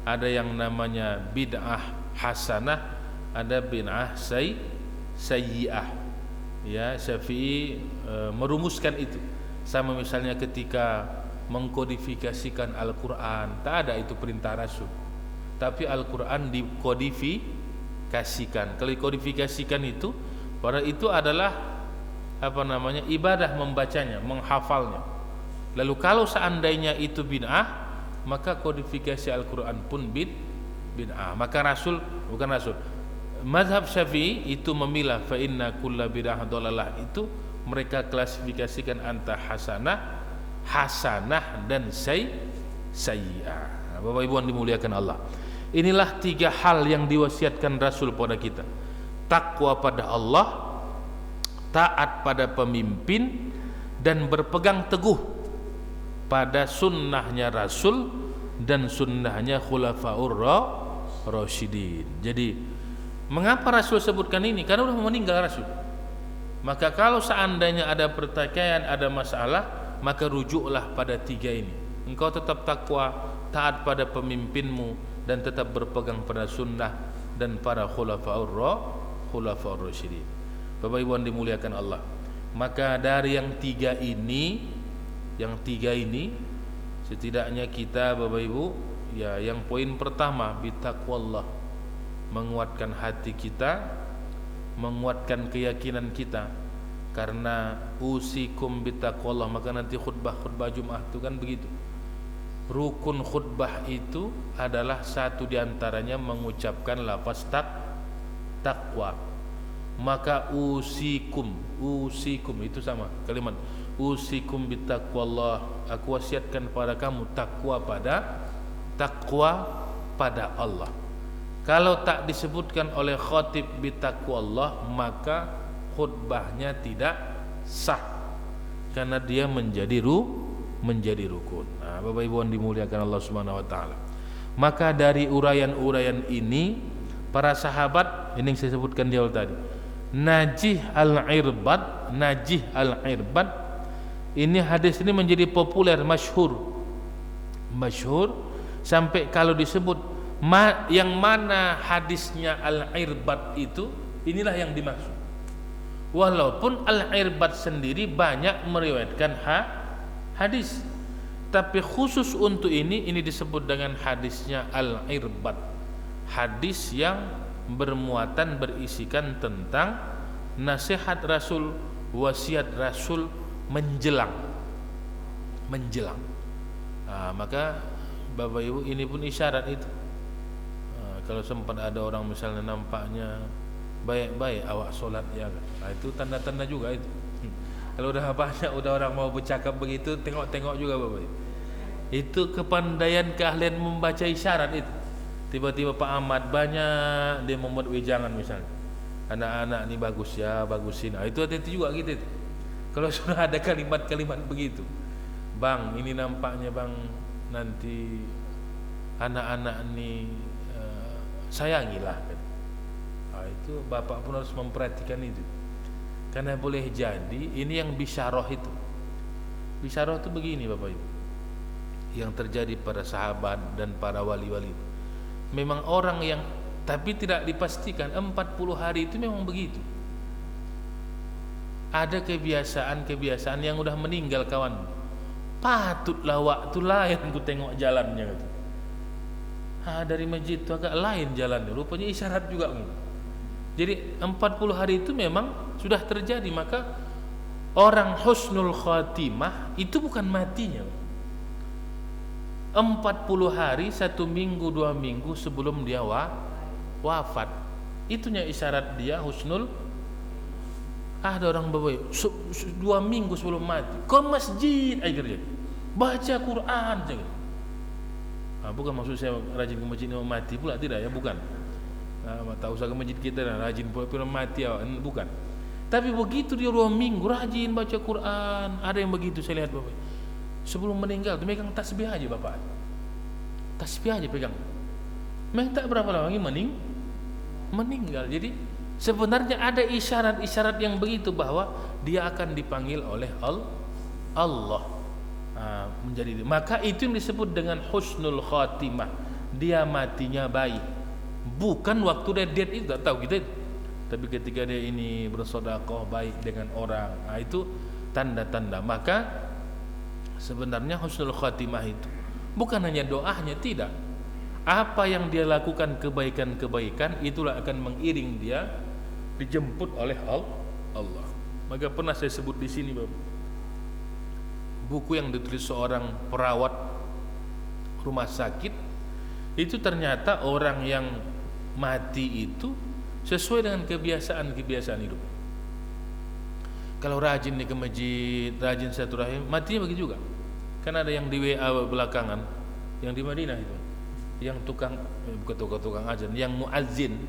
ada yang namanya bid'ah hasanah, ada bid'ah sayyi'ah. Ya, Syafi'i merumuskan itu. Sama misalnya ketika mengkodifikasikan Al-Qur'an, tak ada itu perintah Rasul. Tapi Al-Qur'an dikodifikasikan. Kalau dikodifikasikan itu, pada itu adalah ibadah membacanya, menghafalnya. Lalu kalau seandainya itu bid'ah, maka kodifikasi Al-Qur'an pun bid'ah. Maka mazhab Syafi'i itu memilah fa inna kulla bid'ah dolalah, itu mereka klasifikasikan antara hasanah dan sayyi'ah. Bapak Ibu yang dimuliakan Allah, inilah 3 hal yang diwasiatkan Rasul pada kita: takwa pada Allah, taat pada pemimpin, dan berpegang teguh pada sunnahnya Rasul dan sunnahnya khulafaur rasyidin. Jadi mengapa Rasul sebutkan ini? Karena sudah meninggal Rasul. Maka kalau seandainya ada pertikaian, ada masalah, maka rujuklah pada 3 ini. Engkau tetap takwa, taat pada pemimpinmu, dan tetap berpegang pada sunnah dan para khulafaur rasyidin. Bapak Ibu yang dimuliakan Allah, maka dari yang 3 ini setidaknya kita, Bapak Ibu, ya, yang poin pertama bitaqwallah, menguatkan hati kita, menguatkan keyakinan kita. Karena usikum bitaqwallah, maka nanti khutbah Jumat itu kan begitu. Rukun khutbah itu adalah satu diantaranya mengucapkan lafaz takwa. Maka usikum itu sama kalimat usikum bitaqwallah, aku wasiatkan pada kamu takwa pada Allah. Kalau tak disebutkan oleh khatib bitaqwallah, maka khutbahnya tidak sah karena dia menjadi rukun. Bapak Ibu yang dimuliakan Allah Subhanahu wa taala. Maka dari uraian-uraian ini para sahabat, ini yang saya sebutkan di awal tadi, Najih al-Irbad, ini hadis ini menjadi populer, masyhur sampai kalau disebut yang mana hadisnya al-Irbad itu, inilah yang dimaksud. Walaupun Al-Irbad sendiri banyak meriwayatkan hadis, tapi khusus untuk ini disebut dengan hadisnya Al-Irbad, hadis yang bermuatan berisikan tentang nasihat Rasul, wasiat Rasul menjelang. Maka Bapak Ibu, ini pun isyarat itu. Kalau sempat ada orang misalnya nampaknya baik-baik awak solat, ya kan? Itu tanda-tanda juga itu. Kalau udah banyak orang mau bercakap begitu, tengok-tengok juga Bapak Ibu. Itu kepandaian, keahlian membaca isyarat itu. Tiba-tiba Pak Ahmad banyak dia membuat wejangan misalnya, anak-anak ini bagus ya, bagusin. Itu hati-hati juga gitu itu. Kalau sudah ada kalimat-kalimat begitu, bang ini nampaknya bang nanti anak-anak ini sayangilah. Itu bapak pun harus memperhatikan itu, karena boleh jadi ini yang bisyarah itu. Bisyarah itu begini Bapak Ibu, yang terjadi pada sahabat dan para wali-wali. Memang orang yang, tapi tidak dipastikan 40 hari itu memang begitu. Ada kebiasaan yang udah meninggal kawan, patutlah waktu lain ku tengok jalannya gitu. Dari masjid itu agak lain jalannya, rupanya isyarat juga. Jadi 40 hari itu memang sudah terjadi. Maka orang husnul khatimah itu bukan matinya, 40 hari, 1 minggu, 2 minggu sebelum dia wafat. Itunya isyarat dia husnul Ada orang bapak 2 minggu sebelum mati ke masjid akhirnya baca Quran saja. Bukan maksud saya rajin ke masjid mau mati pula, tidak ya, bukan. Tak usah ke masjid kita dah rajin pula mati ya, bukan. Tapi begitu dia 2 minggu rajin baca Quran. Ada yang begitu saya lihat bapak. Sebelum meninggal tu megang tasbih aja bapak. Tasbih aja pegang. Memang tak berapa lama lagi meninggal. Jadi sebenarnya ada isyarat-isyarat yang begitu bahwa dia akan dipanggil oleh Allah. Menjadi, maka itu yang disebut dengan husnul khatimah. Dia matinya baik, bukan waktu dia dead itu tak tahu kita itu. Tapi ketika dia ini bersedekah baik dengan orang, itu tanda-tanda. Maka sebenarnya husnul khatimah itu bukan hanya doanya, tidak. Apa yang dia lakukan kebaikan-kebaikan itulah akan mengiring dia dijemput oleh Allah. Maka pernah saya sebut di sini Bapak, buku yang ditulis seorang perawat rumah sakit itu ternyata orang yang mati itu sesuai dengan kebiasaan hidup. Kalau rajin ke masjid, rajin silaturahim, matinya begitu juga. Kan ada yang di WA belakangan, yang di Madinah itu, yang tukang azan, yang muadzin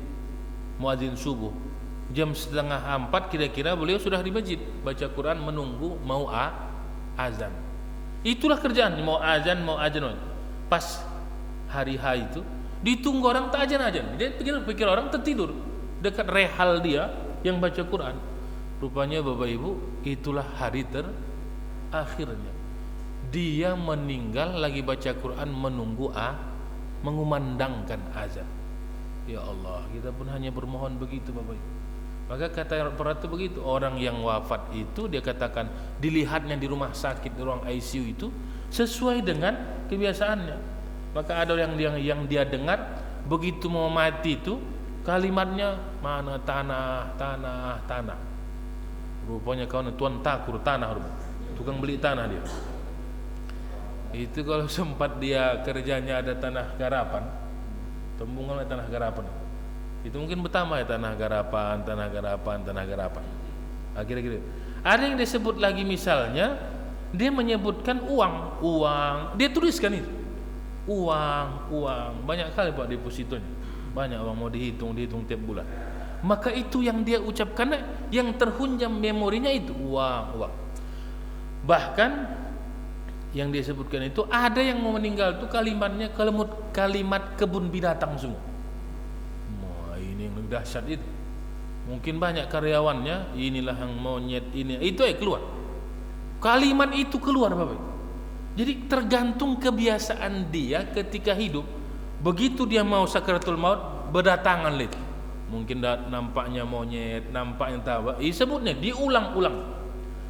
subuh, jam 3:30 kira-kira beliau sudah di masjid baca Quran menunggu mau azan. Itulah kerjaan, mau azan. Pas hari H itu ditunggu orang tak azan. Dia pikir orang tertidur dekat rehal dia yang baca Quran. Rupanya Bapak Ibu, itulah hari terakhirnya. Dia meninggal lagi baca Quran menunggu mengumandangkan azan. Ya Allah, kita pun hanya bermohon begitu Bapak Ibu. Maka kata para itu begitu, orang yang wafat itu dia katakan dilihatnya di rumah sakit, di ruang ICU itu sesuai dengan kebiasaannya. Maka ada yang dia dengar begitu mau mati itu kalimatnya mana tanah. Rupanya kawan tuan takur tanah, tukang beli tanah dia. Itu kalau sempat dia kerjanya ada tanah garapan, tembungan tanah garapan. Itu mungkin pertama ya tanah garapan. Akhirnya gitu. Ada yang disebut lagi misalnya dia menyebutkan uang, dia tuliskan itu. Uang. Banyak kali Pak depositonya. Banyak uang mau dihitung tiap bulan. Maka itu yang dia ucapkan, yang terhunjam memorinya itu uang. Bahkan yang dia sebutkan itu ada yang mau meninggal itu kalimatnya kalimat kebun binatang semua. Ini yang dahsyat itu. Mungkin banyak karyawannya, inilah yang monyet ini, itu keluar. Kalimat itu keluar Bapak. Jadi tergantung kebiasaan dia ketika hidup. Begitu dia mau sakaratul maut berdatangan itu. Mungkin nampaknya monyet, nampaknya tawa, sebutnya diulang-ulang.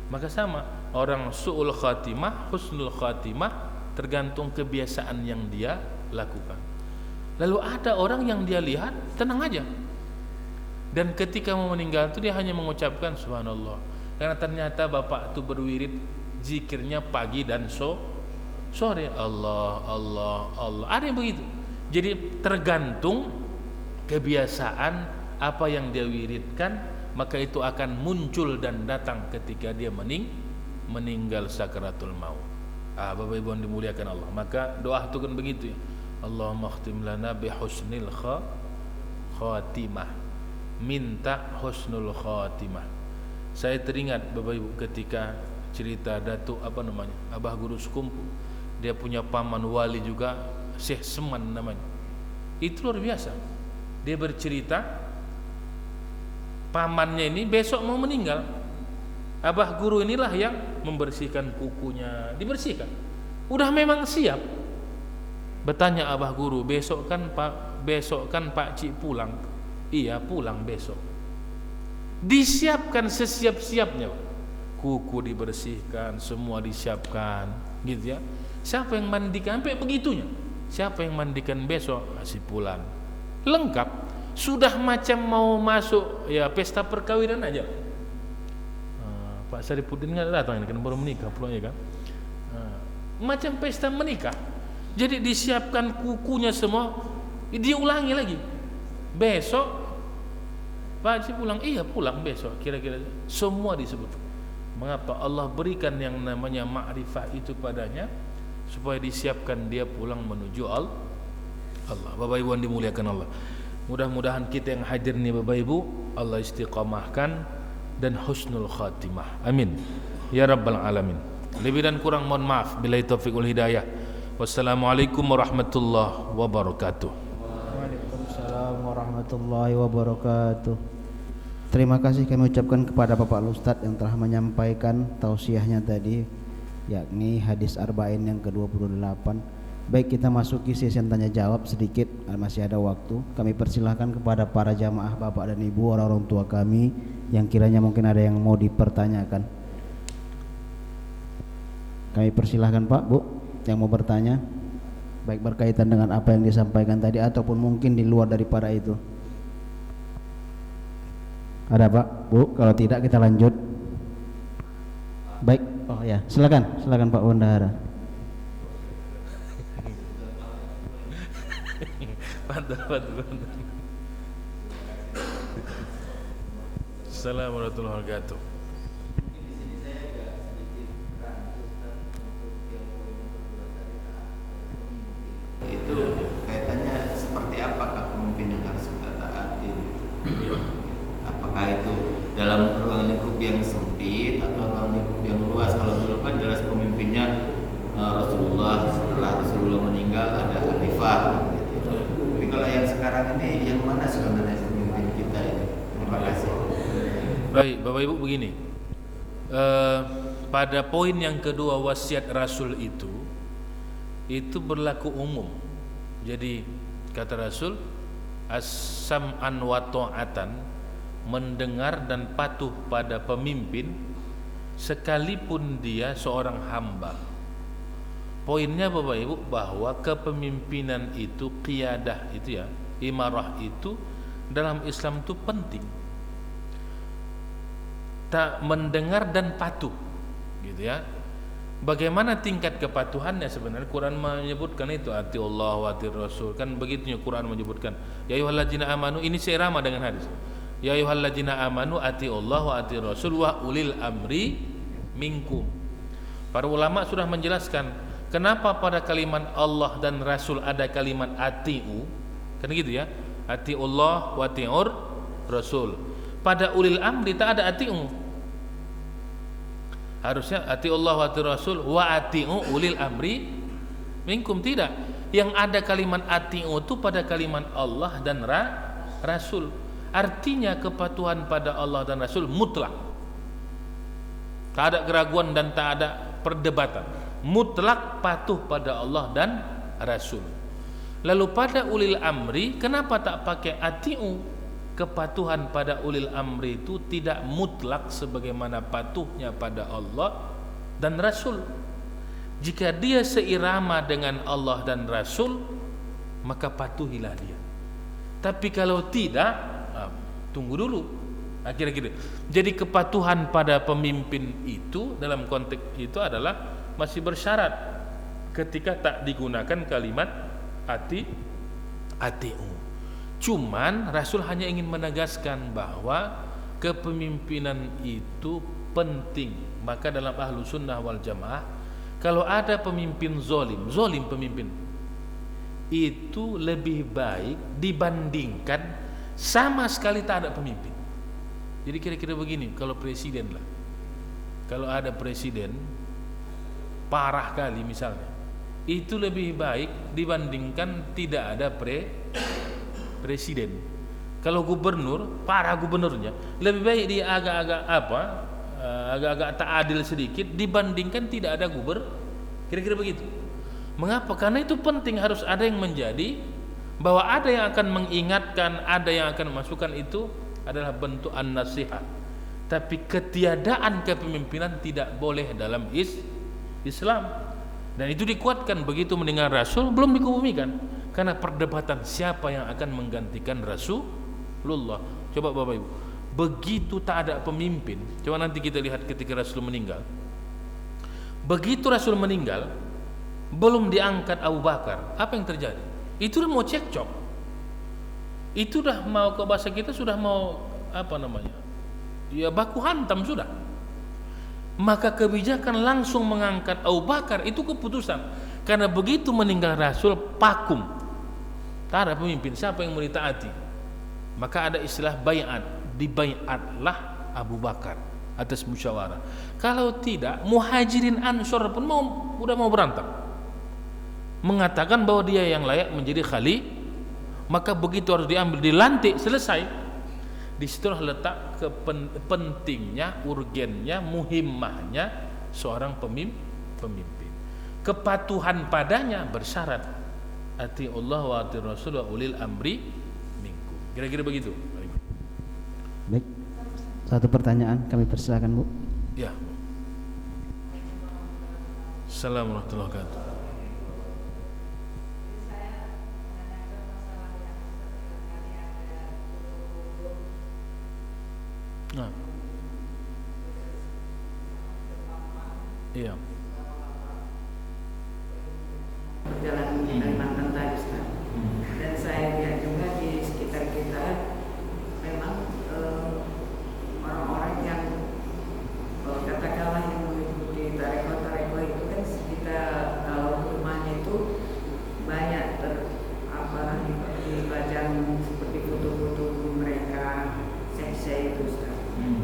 Maka sama, orang su'ul khatimah, husnul khatimah tergantung kebiasaan yang dia lakukan. Lalu ada orang yang dia lihat tenang aja, dan ketika mau meninggal itu dia hanya mengucapkan subhanallah, karena ternyata bapak itu berwirid zikirnya pagi dan sore, Allah. Ada yang begitu. Jadi tergantung kebiasaan apa yang dia wiridkan, maka itu akan muncul dan datang ketika dia meninggal sakaratul maut. Bapak Ibu yang dimuliakan Allah, maka doa itu kan begitu ya. Allahumma khtim lana bi husnil khatimah. Minta husnul khatimah. Saya teringat Bapak Ibu ketika cerita Datuk Abah Guru Sekumpu. Dia punya paman wali juga, Syekh Seman namanya. Itu luar biasa. Dia bercerita pamannya ini besok mau meninggal. Abah Guru inilah yang membersihkan kukunya, dibersihkan. Udah memang siap. Bertanya Abah Guru, besok kan Pak Cik pulang. Iya, pulang besok. Disiapkan sesiap-siapnya. Kuku dibersihkan, semua disiapkan, gitu ya. Siapa yang mandikan sampai begitunya? Siapa yang mandikan besok? Si Pulan. Lengkap. Sudah macam mau masuk ya pesta perkawinan aja. Pak Saripudin kan datang ini kan baru menikah pulangnya kan. Macam pesta menikah. Jadi disiapkan kukunya semua, diulangi lagi. Besok Pak Haji pulang, iya pulang besok, kira-kira semua disebut. Mengapa Allah berikan yang namanya ma'rifah itu padanya? Supaya disiapkan dia pulang menuju Allah. Bapak Ibu yang dimuliakan Allah, mudah-mudahan kita yang hadir nih Bapak Ibu, Allah istiqamahkan dan husnul khatimah, amin ya rabbal alamin. Lebih dan kurang mohon maaf. Billahi taufiq wal hidayah. Wassalamualaikum warahmatullahi wabarakatuh. Waalaikumsalam warahmatullahi wabarakatuh. Terima kasih kami ucapkan kepada Bapak Ustadz yang telah menyampaikan tausiahnya tadi, yakni hadis arba'in yang ke-28. Baik, kita masuki sesi tanya jawab sedikit, masih ada waktu. Kami persilahkan kepada para jamaah bapak dan ibu, orang tua kami yang kiranya mungkin ada yang mau dipertanyakan. Kami persilahkan Pak, Bu, yang mau bertanya, baik berkaitan dengan apa yang disampaikan tadi ataupun mungkin di luar daripada itu. Ada Pak, Bu? Kalau tidak kita lanjut. Baik, oh ya, silakan Pak Bendahara. Assalamualaikum warahmatullahi wabarakatuh. Itu kaitannya seperti apakah pemimpin yang harus kita taati? Apakah itu dalam ruang lingkup yang sempit atau ruang lingkup yang luas? Kalau dulu kan jelas pemimpinnya Rasulullah, setelah Rasulullah meninggal ada khalifah. Tapi kalau yang sekarang ini yang mana sebenarnya pemimpin kita ini? Terima kasih. Baik, Bapak Ibu begini. Pada poin yang kedua wasiat Rasul itu berlaku umum. Jadi kata Rasul, as-sam'an wa ta'atan, mendengar dan patuh pada pemimpin sekalipun dia seorang hamba. Poinnya Bapak Ibu bahwa kepemimpinan itu, qiyadah itu ya, imarah itu dalam Islam itu penting. Tak mendengar dan patuh, gitu ya. Bagaimana tingkat kepatuhannya sebenarnya? Quran menyebutkan itu, ati Allah wa ati Rasul. Kan begitunya Quran menyebutkan. Ya ayyuhalladzina amanu, ini seirama dengan hadis. Ya ayyuhalladzina amanu ati Allah wa ati Rasul wa ulil amri minkum. Para ulama sudah menjelaskan kenapa pada kalimat Allah dan Rasul ada kalimat atiu. Kan gitu ya. Ati Allah wa atiur Rasul. Pada ulil amri tak ada atiu. Harusnya ati Allah wa ati Rasul wa atiu ulil amri minkum. Tidak. Yang ada kalimat atiu itu pada kalimat Allah dan Rasul. Artinya kepatuhan pada Allah dan Rasul mutlak. Tak ada keraguan dan tak ada perdebatan. Mutlak patuh pada Allah dan Rasul. Lalu pada ulil amri kenapa tak pakai atiu? Kepatuhan pada ulil amri itu tidak mutlak sebagaimana patuhnya pada Allah dan Rasul. Jika dia seirama dengan Allah dan Rasul, maka patuhilah dia. Tapi kalau tidak, tunggu dulu. Kira-kira. Jadi kepatuhan pada pemimpin itu dalam konteks itu adalah masih bersyarat ketika tak digunakan kalimat atiu. Cuman Rasul hanya ingin menegaskan bahwa kepemimpinan itu penting. Maka dalam ahlu sunnah wal jamaah, kalau ada pemimpin zolim pemimpin, itu lebih baik dibandingkan sama sekali tak ada pemimpin. Jadi kira-kira begini, kalau presiden lah, kalau ada presiden parah kali misalnya, itu lebih baik dibandingkan tidak ada presiden. Kalau gubernur, parah gubernurnya, lebih baik dia agak-agak tak adil sedikit dibandingkan tidak ada kira-kira begitu. Mengapa? Karena itu penting, harus ada yang menjadi bahwa ada yang akan mengingatkan, ada yang akan memasukkan, itu adalah bentuk an-nasihat. Tapi ketiadaan kepemimpinan tidak boleh dalam Islam. Dan itu dikuatkan begitu mendengar Rasul belum dikebumikan. Karena perdebatan siapa yang akan menggantikan Rasulullah. Coba Bapak Ibu, begitu tak ada pemimpin, coba nanti kita lihat ketika Rasul meninggal. Begitu Rasul meninggal, belum diangkat Abu Bakar, apa yang terjadi? Itu udah mau cekcok. Itu udah mau, ke bahasa kita sudah mau ya baku hantam sudah. Maka kebijakan langsung mengangkat Abu Bakar itu keputusan, karena begitu meninggal Rasul vakum, tak ada pemimpin, siapa yang mau ditaati? Maka ada istilah baiat, dibaiatlah Abu Bakar atas musyawarah. Kalau tidak, Muhajirin Ansor pun udah mau berantem, mengatakan bahwa dia yang layak menjadi khalifah. Maka begitu harus diambil, dilantik, selesai. Disitulah letak pentingnya, urgennya, muhimmahnya seorang pemimpin. Kepatuhan padanya bersyarat ati Allah wa ati Rasul wa ulil amri minkum. Kira-kira begitu. Baik. Satu pertanyaan kami persilakan, Bu. Ya. Assalamualaikum warahmatullahi wabarakatuh. Nah. Iya. Perjalanan di Kalimantan tadi, Ustaz. Dan saya lihat juga di sekitar kita memang orang-orang yang katakanlah yang mengikuti tarekat itu kan kita kalau rumahnya itu banyak dipajang seperti foto-foto mereka, seks itu, Ustaz.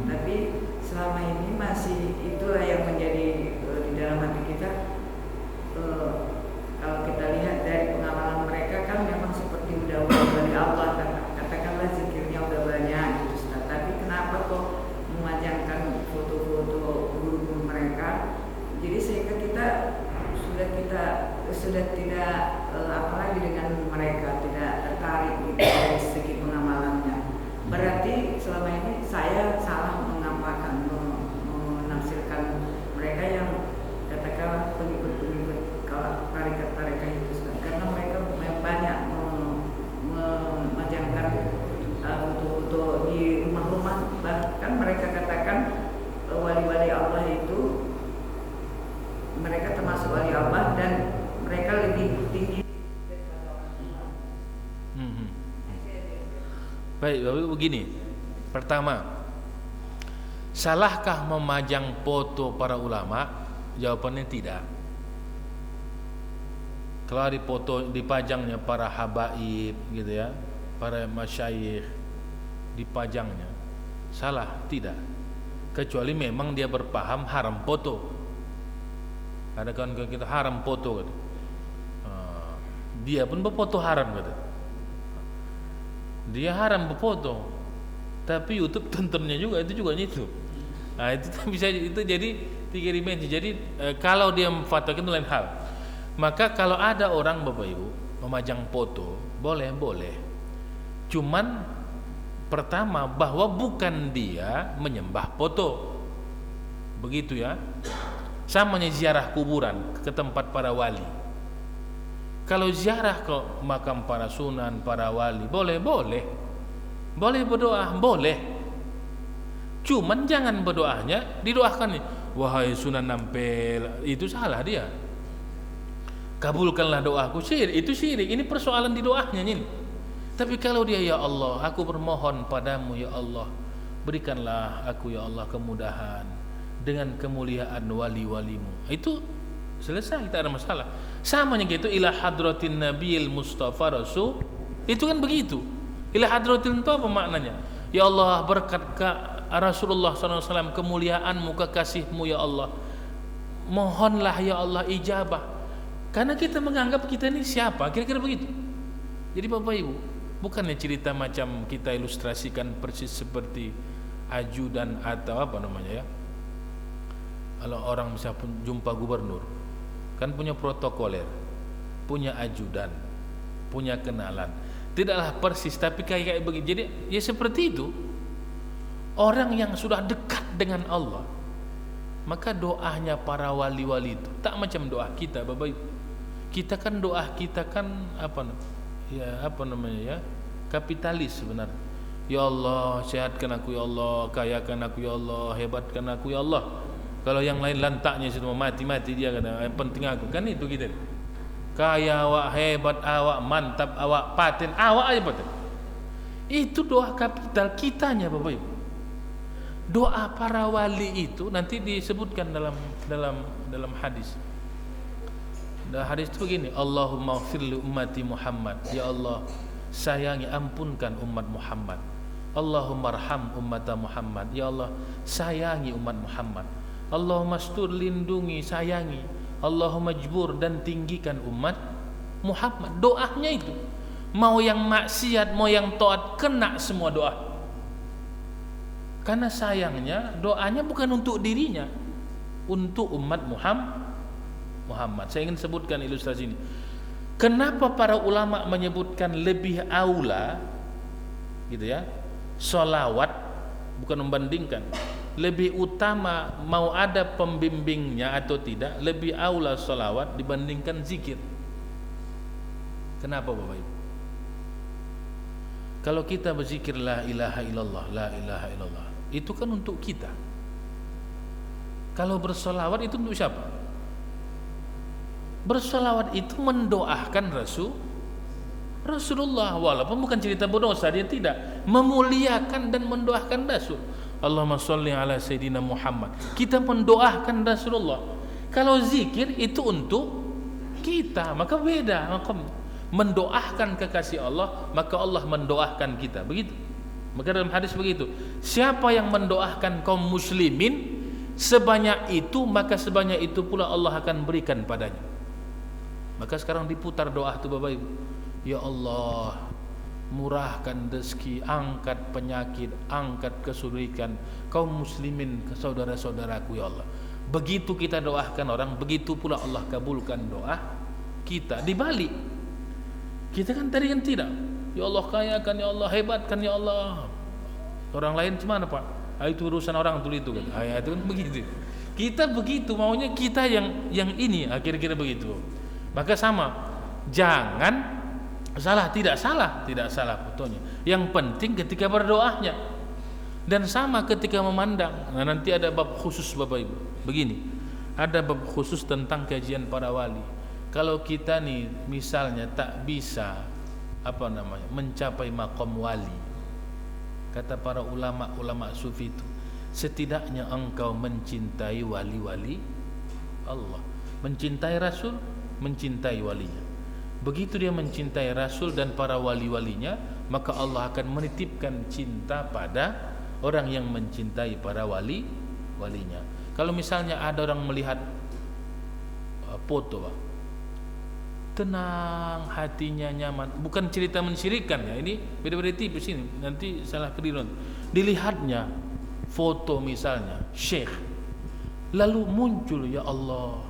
Tapi selama ini masih itulah yang menjadi di dalam hati kita. Kalau kita lihat dari pengalaman mereka kan memang seperti udah dari Allah, katakanlah zikirnya udah banyak gitu, Ustaz. Tapi kenapa kok memajangkan foto-foto guru-guru mereka? Jadi sehingga kita sudah tidak apalagi dengan mereka, tidak tertarik gitu dari segi pengamalannya. Berarti selama ini saya salah mengamalkan, menafsirkan mereka yang katakanlah pengikut-pengikut kalau tarekat-tarekat itu, karena mereka banyak memajangkan foto-foto di rumah-rumah. Bahkan mereka katakan wali-wali Allah itu mereka termasuk wali Allah dan mereka lebih tinggi daripada orang tua. Baik, Bapak begini. Pertama, salahkah memajang foto para ulama? Jawabannya tidak. Kalau di foto dipajangnya para habaib gitu ya, para masyayikh dipajangnya, salah tidak. Kecuali memang dia berpaham haram foto. Ada kawan-kawan kita haram foto gitu. Dia pun berfoto haram gitu. Dia haram berfoto, tapi YouTube tontonnya juga itu juga itu. Nah itu bisa itu jadi tiga dimensi. Jadi kalau dia memfatwakan itu lain hal. Maka kalau ada orang Bapak Ibu memajang foto, boleh. Cuman pertama bahwa bukan dia menyembah foto, begitu ya. Samanya ziarah kuburan ke tempat para wali. Kalau ziarah ke makam para sunan, para wali, boleh berdoa, boleh. Cuman jangan berdoanya didoakan nih, wahai Sunan Ampel, itu salah dia. Kabulkanlah doaku, syirik, itu syirik. Ini persoalan di doanya ini. Tapi kalau dia, ya Allah, aku bermohon padamu ya Allah, berikanlah aku ya Allah kemudahan dengan kemuliaan wali-walimu, itu selesai, tak ada masalah. Samanya gitu, ila hadratin nabiyil mustafa rasul, itu kan begitu. Ila hadratin itu apa maknanya? Ya Allah, berkat ke Rasulullah SAW, kemuliaanmu, kekasihmu ya Allah, mohonlah ya Allah ijabah. Karena kita menganggap kita ini siapa, kira-kira begitu. Jadi Bapak Ibu, bukannya cerita macam kita ilustrasikan persis seperti ajudan atau apa namanya ya. Kalau orang misalnya jumpa gubernur, kan punya protokoler, punya ajudan, punya kenalan. Tidaklah persis, tapi kayak begitu. Jadi ya seperti itu. Orang yang sudah dekat dengan Allah, maka doanya para wali-wali itu tak macam doa kita, Bapak Ibu. Kita kan doa kita kan apa namanya ya, kapitalis sebenarnya. Ya Allah, sehatkan aku ya Allah, kayakan aku ya Allah, hebatkan aku ya Allah. Kalau yang lain lantaknya semua mati-mati dia kata, yang penting aku, kan itu kita. Kaya awak, hebat awak, mantap awak, paten awak aja paten. Itu doa kapital kitanya Bapak Ibu. Doa para wali itu nanti disebutkan dalam hadis. Dalam hadis itu begini, Allahumma ighfir li ummati Muhammad. Ya Allah, sayangi, ampunkan umat Muhammad. Allahumma arham ummata Muhammad. Ya Allah, sayangi umat Muhammad. Allahumma astur, lindungi, sayangi. Allahumma jbur, dan tinggikan umat Muhammad. Doanya itu, mau yang maksiat, mau yang taat, kena semua doa. Karena sayangnya doanya bukan untuk dirinya, untuk umat Muhammad. Saya ingin sebutkan ilustrasi ini. Kenapa para ulama menyebutkan lebih aula, gitu ya, sholawat, bukan membandingkan, lebih utama mau ada pembimbingnya atau tidak, lebih aula sholawat dibandingkan zikir. Kenapa Bapak Ibu? Kalau kita berzikir la ilaha illallah, la ilaha illallah, itu kan untuk kita. Kalau bersolawat itu untuk siapa? Bersolawat itu mendoakan Rasulullah, walaupun bukan cerita berdosa, dia tidak, memuliakan dan mendoakan Rasul. Allahumma sholli ala Sayyidina Muhammad, kita mendoakan Rasulullah. Kalau zikir itu untuk kita, maka beda. Maka mendoakan kekasih Allah, maka Allah mendoakan kita, begitu. Maka dalam hadis begitu, siapa yang mendoakan kaum muslimin sebanyak itu, maka sebanyak itu pula Allah akan berikan padanya. Maka sekarang diputar doa itu Bapak Ibu. Ya Allah, murahkan rezeki, angkat penyakit, angkat kesulitan kaum muslimin ke saudara-saudaraku ya Allah. Begitu kita doakan orang, begitu pula Allah kabulkan doa kita. Dibalik, kita kan tadi kan tidak, ya Allah kayakan, ya Allah hebatkan, ya Allah. Orang lain gimana Pak? Itu urusan orang tuh itu kan. Itu kan begitu. Kita begitu maunya, kita yang ini, kira-kira begitu. Maka sama, jangan salah, tidak salah fotonya. Yang penting ketika berdoanya. Dan sama ketika memandang. Nah, nanti ada bab khusus Bapak Ibu. Begini, ada bab khusus tentang kajian para wali. Kalau kita nih misalnya tak bisa mencapai maqam wali, kata para ulama sufi itu, setidaknya engkau mencintai wali-wali Allah, mencintai Rasul, mencintai walinya. Begitu dia mencintai Rasul dan para wali-walinya, maka Allah akan menitipkan cinta pada orang yang mencintai para walinya. Kalau misalnya ada orang melihat foto, tenang, hatinya nyaman, bukan cerita mensyirikkan ya, ini beda-beda tipis ini, nanti salah keliru. Dilihatnya foto misalnya syekh, lalu muncul ya Allah,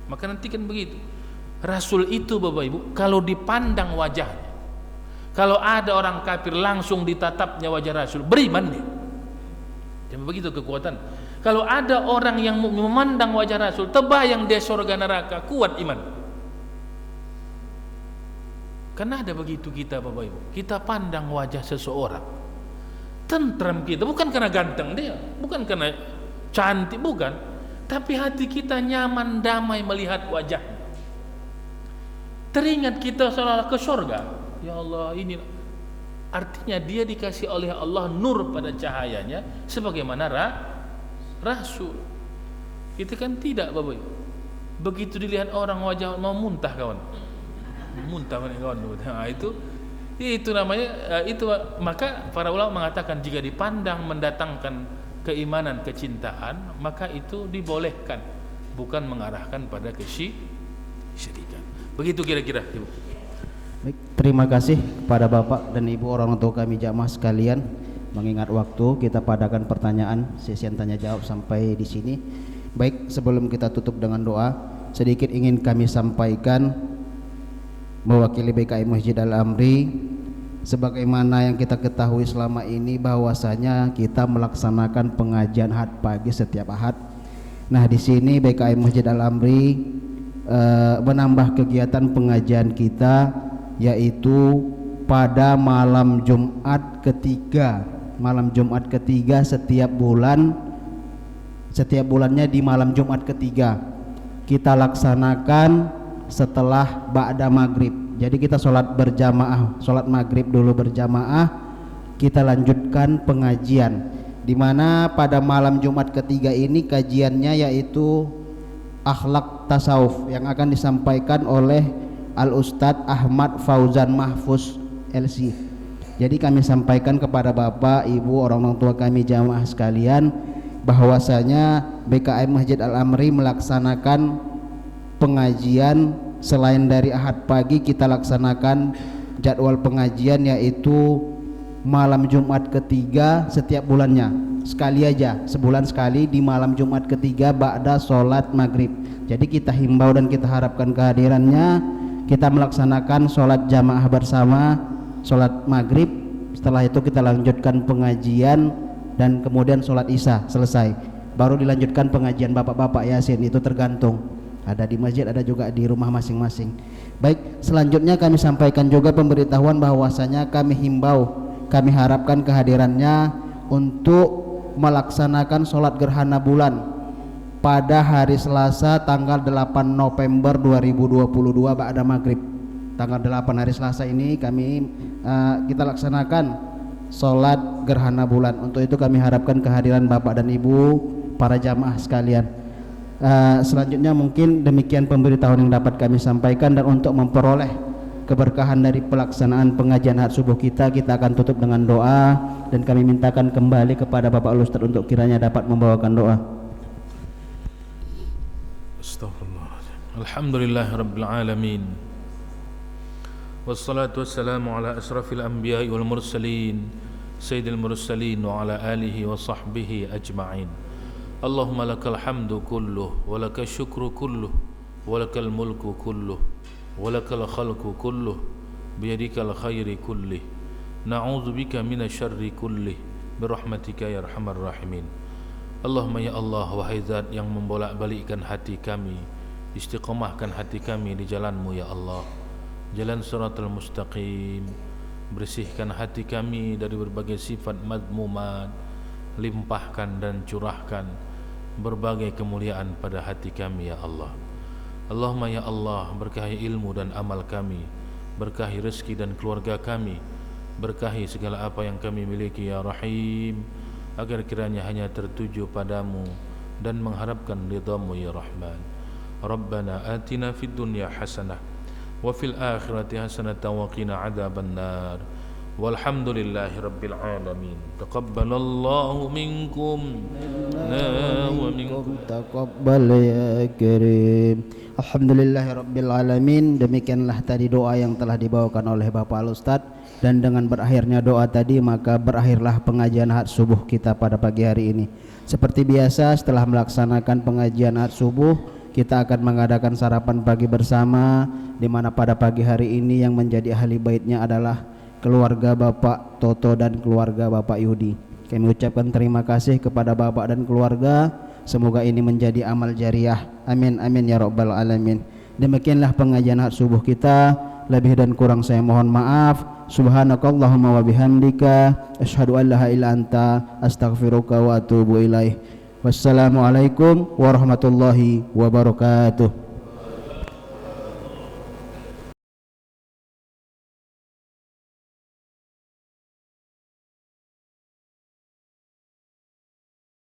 maka nanti kan begitu. Rasul itu Bapak Ibu, kalau dipandang wajahnya, kalau ada orang kafir langsung ditatapnya wajah Rasul, beriman dia. Jadi begitu kekuatan. Kalau ada orang yang memandang wajah Rasul, terbayang dia surga neraka, kuat iman. Karena ada begitu kita Bapak Ibu, kita pandang wajah seseorang, tentram kita, bukan karena ganteng dia, bukan karena cantik, bukan, tapi hati kita nyaman, damai melihat wajahnya. Teringat kita seolah ke surga. Ya Allah, ini artinya dia dikasih oleh Allah nur pada cahayanya sebagaimana Rasul. Kita kan tidak Bapak Ibu. Begitu dilihat orang wajah mau muntah kawan. Muntah kawan. Nah, itu namanya itu. Maka para ulama mengatakan jika dipandang mendatangkan keimanan, kecintaan, maka itu dibolehkan, bukan mengarahkan pada kesyirikan. Begitu kira-kira Ibu. Baik, terima kasih kepada Bapak dan Ibu orang tua kami jamaah sekalian. Mengingat waktu, kita padakan pertanyaan sesi tanya jawab sampai di sini. Baik, sebelum kita tutup dengan doa, sedikit ingin kami sampaikan mewakili BKI Masjid Al-Amri, sebagaimana yang kita ketahui selama ini bahwasanya kita melaksanakan pengajian Ahad pagi setiap Ahad. Nah, di sini BKI Masjid Al-Amri menambah kegiatan pengajian kita, yaitu pada malam Jumat ketiga setiap bulannya di malam Jumat ketiga kita laksanakan setelah ba'da maghrib. Jadi kita sholat maghrib dulu berjamaah, kita lanjutkan pengajian, di mana pada malam Jumat ketiga ini kajiannya yaitu akhlak tasawuf yang akan disampaikan oleh Al-Ustadz Ahmad Fauzan Mahfuz LC. Jadi kami sampaikan kepada Bapak, Ibu, orang tua kami jamaah sekalian bahwasanya BKM Masjid Al-Amri melaksanakan pengajian selain dari Ahad pagi, kita laksanakan jadwal pengajian yaitu malam Jumat ketiga setiap bulannya, sekali aja, sebulan sekali di malam Jumat ketiga ba'da sholat maghrib. Jadi kita himbau dan kita harapkan kehadirannya. Kita melaksanakan sholat jamaah bersama, sholat maghrib, setelah itu kita lanjutkan pengajian dan kemudian sholat isya selesai, baru dilanjutkan pengajian bapak-bapak yasin. Itu tergantung, ada di masjid, ada juga di rumah masing-masing. Baik, selanjutnya kami sampaikan juga pemberitahuan bahwasanya kami himbau, kami harapkan kehadirannya untuk melaksanakan sholat gerhana bulan pada hari Selasa tanggal 8 November 2022 ba'da maghrib. Tanggal 8 hari Selasa ini kita laksanakan sholat gerhana bulan. Untuk itu kami harapkan kehadiran Bapak dan Ibu, para jamaah sekalian. Selanjutnya mungkin demikian pemberitahuan yang dapat kami sampaikan, dan untuk memperoleh keberkahan dari pelaksanaan pengajian Ahad subuh kita akan tutup dengan doa, dan kami mintakan kembali kepada Bapak Ustadz untuk kiranya dapat membawakan doa. Astaghfirullah. Alhamdulillahirabbil alamin. Wassalatu wassalamu ala asrafil anbiya'i wal mursalin sayyidil mursalin wa ala alihi wa sahbihi ajma'in. Allahumma lakal hamdu kulluh wa lakal syukru kulluh wa lakal mulku kulluh wa lakal khalqu kulluh biyadikal khairi kullih. Na'udzu bika minasyarri kullih birahmatika ya arhamar rahimin. Allahumma ya Allah, wahai zat yang membolak-balikkan hati kami, istiqomahkan hati kami di jalan-Mu ya Allah, jalan siratal mustaqim. Bersihkan hati kami dari berbagai sifat madmumat, limpahkan dan curahkan berbagai kemuliaan pada hati kami ya Allah. Allahumma ya Allah, berkahi ilmu dan amal kami, berkahi rezeki dan keluarga kami, berkahi segala apa yang kami miliki ya Rahim, agar kiranya hanya tertuju padamu dan mengharapkan ridhamu ya Rahman. Rabbana atina fid dunya hasanah wa fil akhirati hasanatan wa qina adzaban nar. Walhamdulillahi rabbil alamin. Taqabbalallahu minkum wa minkum taqabbal ya karim. Alhamdulillahi rabbil alamin. Demikianlah tadi doa yang telah dibawakan oleh Bapak Al-Ustadz, dan dengan berakhirnya doa tadi maka berakhirlah pengajian Ahad subuh kita pada pagi hari ini. Seperti biasa, setelah melaksanakan pengajian Ahad subuh, kita akan mengadakan sarapan pagi bersama, di mana pada pagi hari ini yang menjadi ahli baitnya adalah keluarga Bapak Toto dan keluarga Bapak Yudi. Kami ucapkan terima kasih kepada Bapak dan keluarga. Semoga ini menjadi amal jariah. Amin amin ya rabbal alamin. Demikianlah pengajian Ahad subuh kita. Lebih dan kurang saya mohon maaf. Subhanakallahumma wa bihamdika asyhadu an la ilaha illa anta astaghfiruka wa atubu ilaih. Wassalamualaikum warahmatullahi wabarakatuh.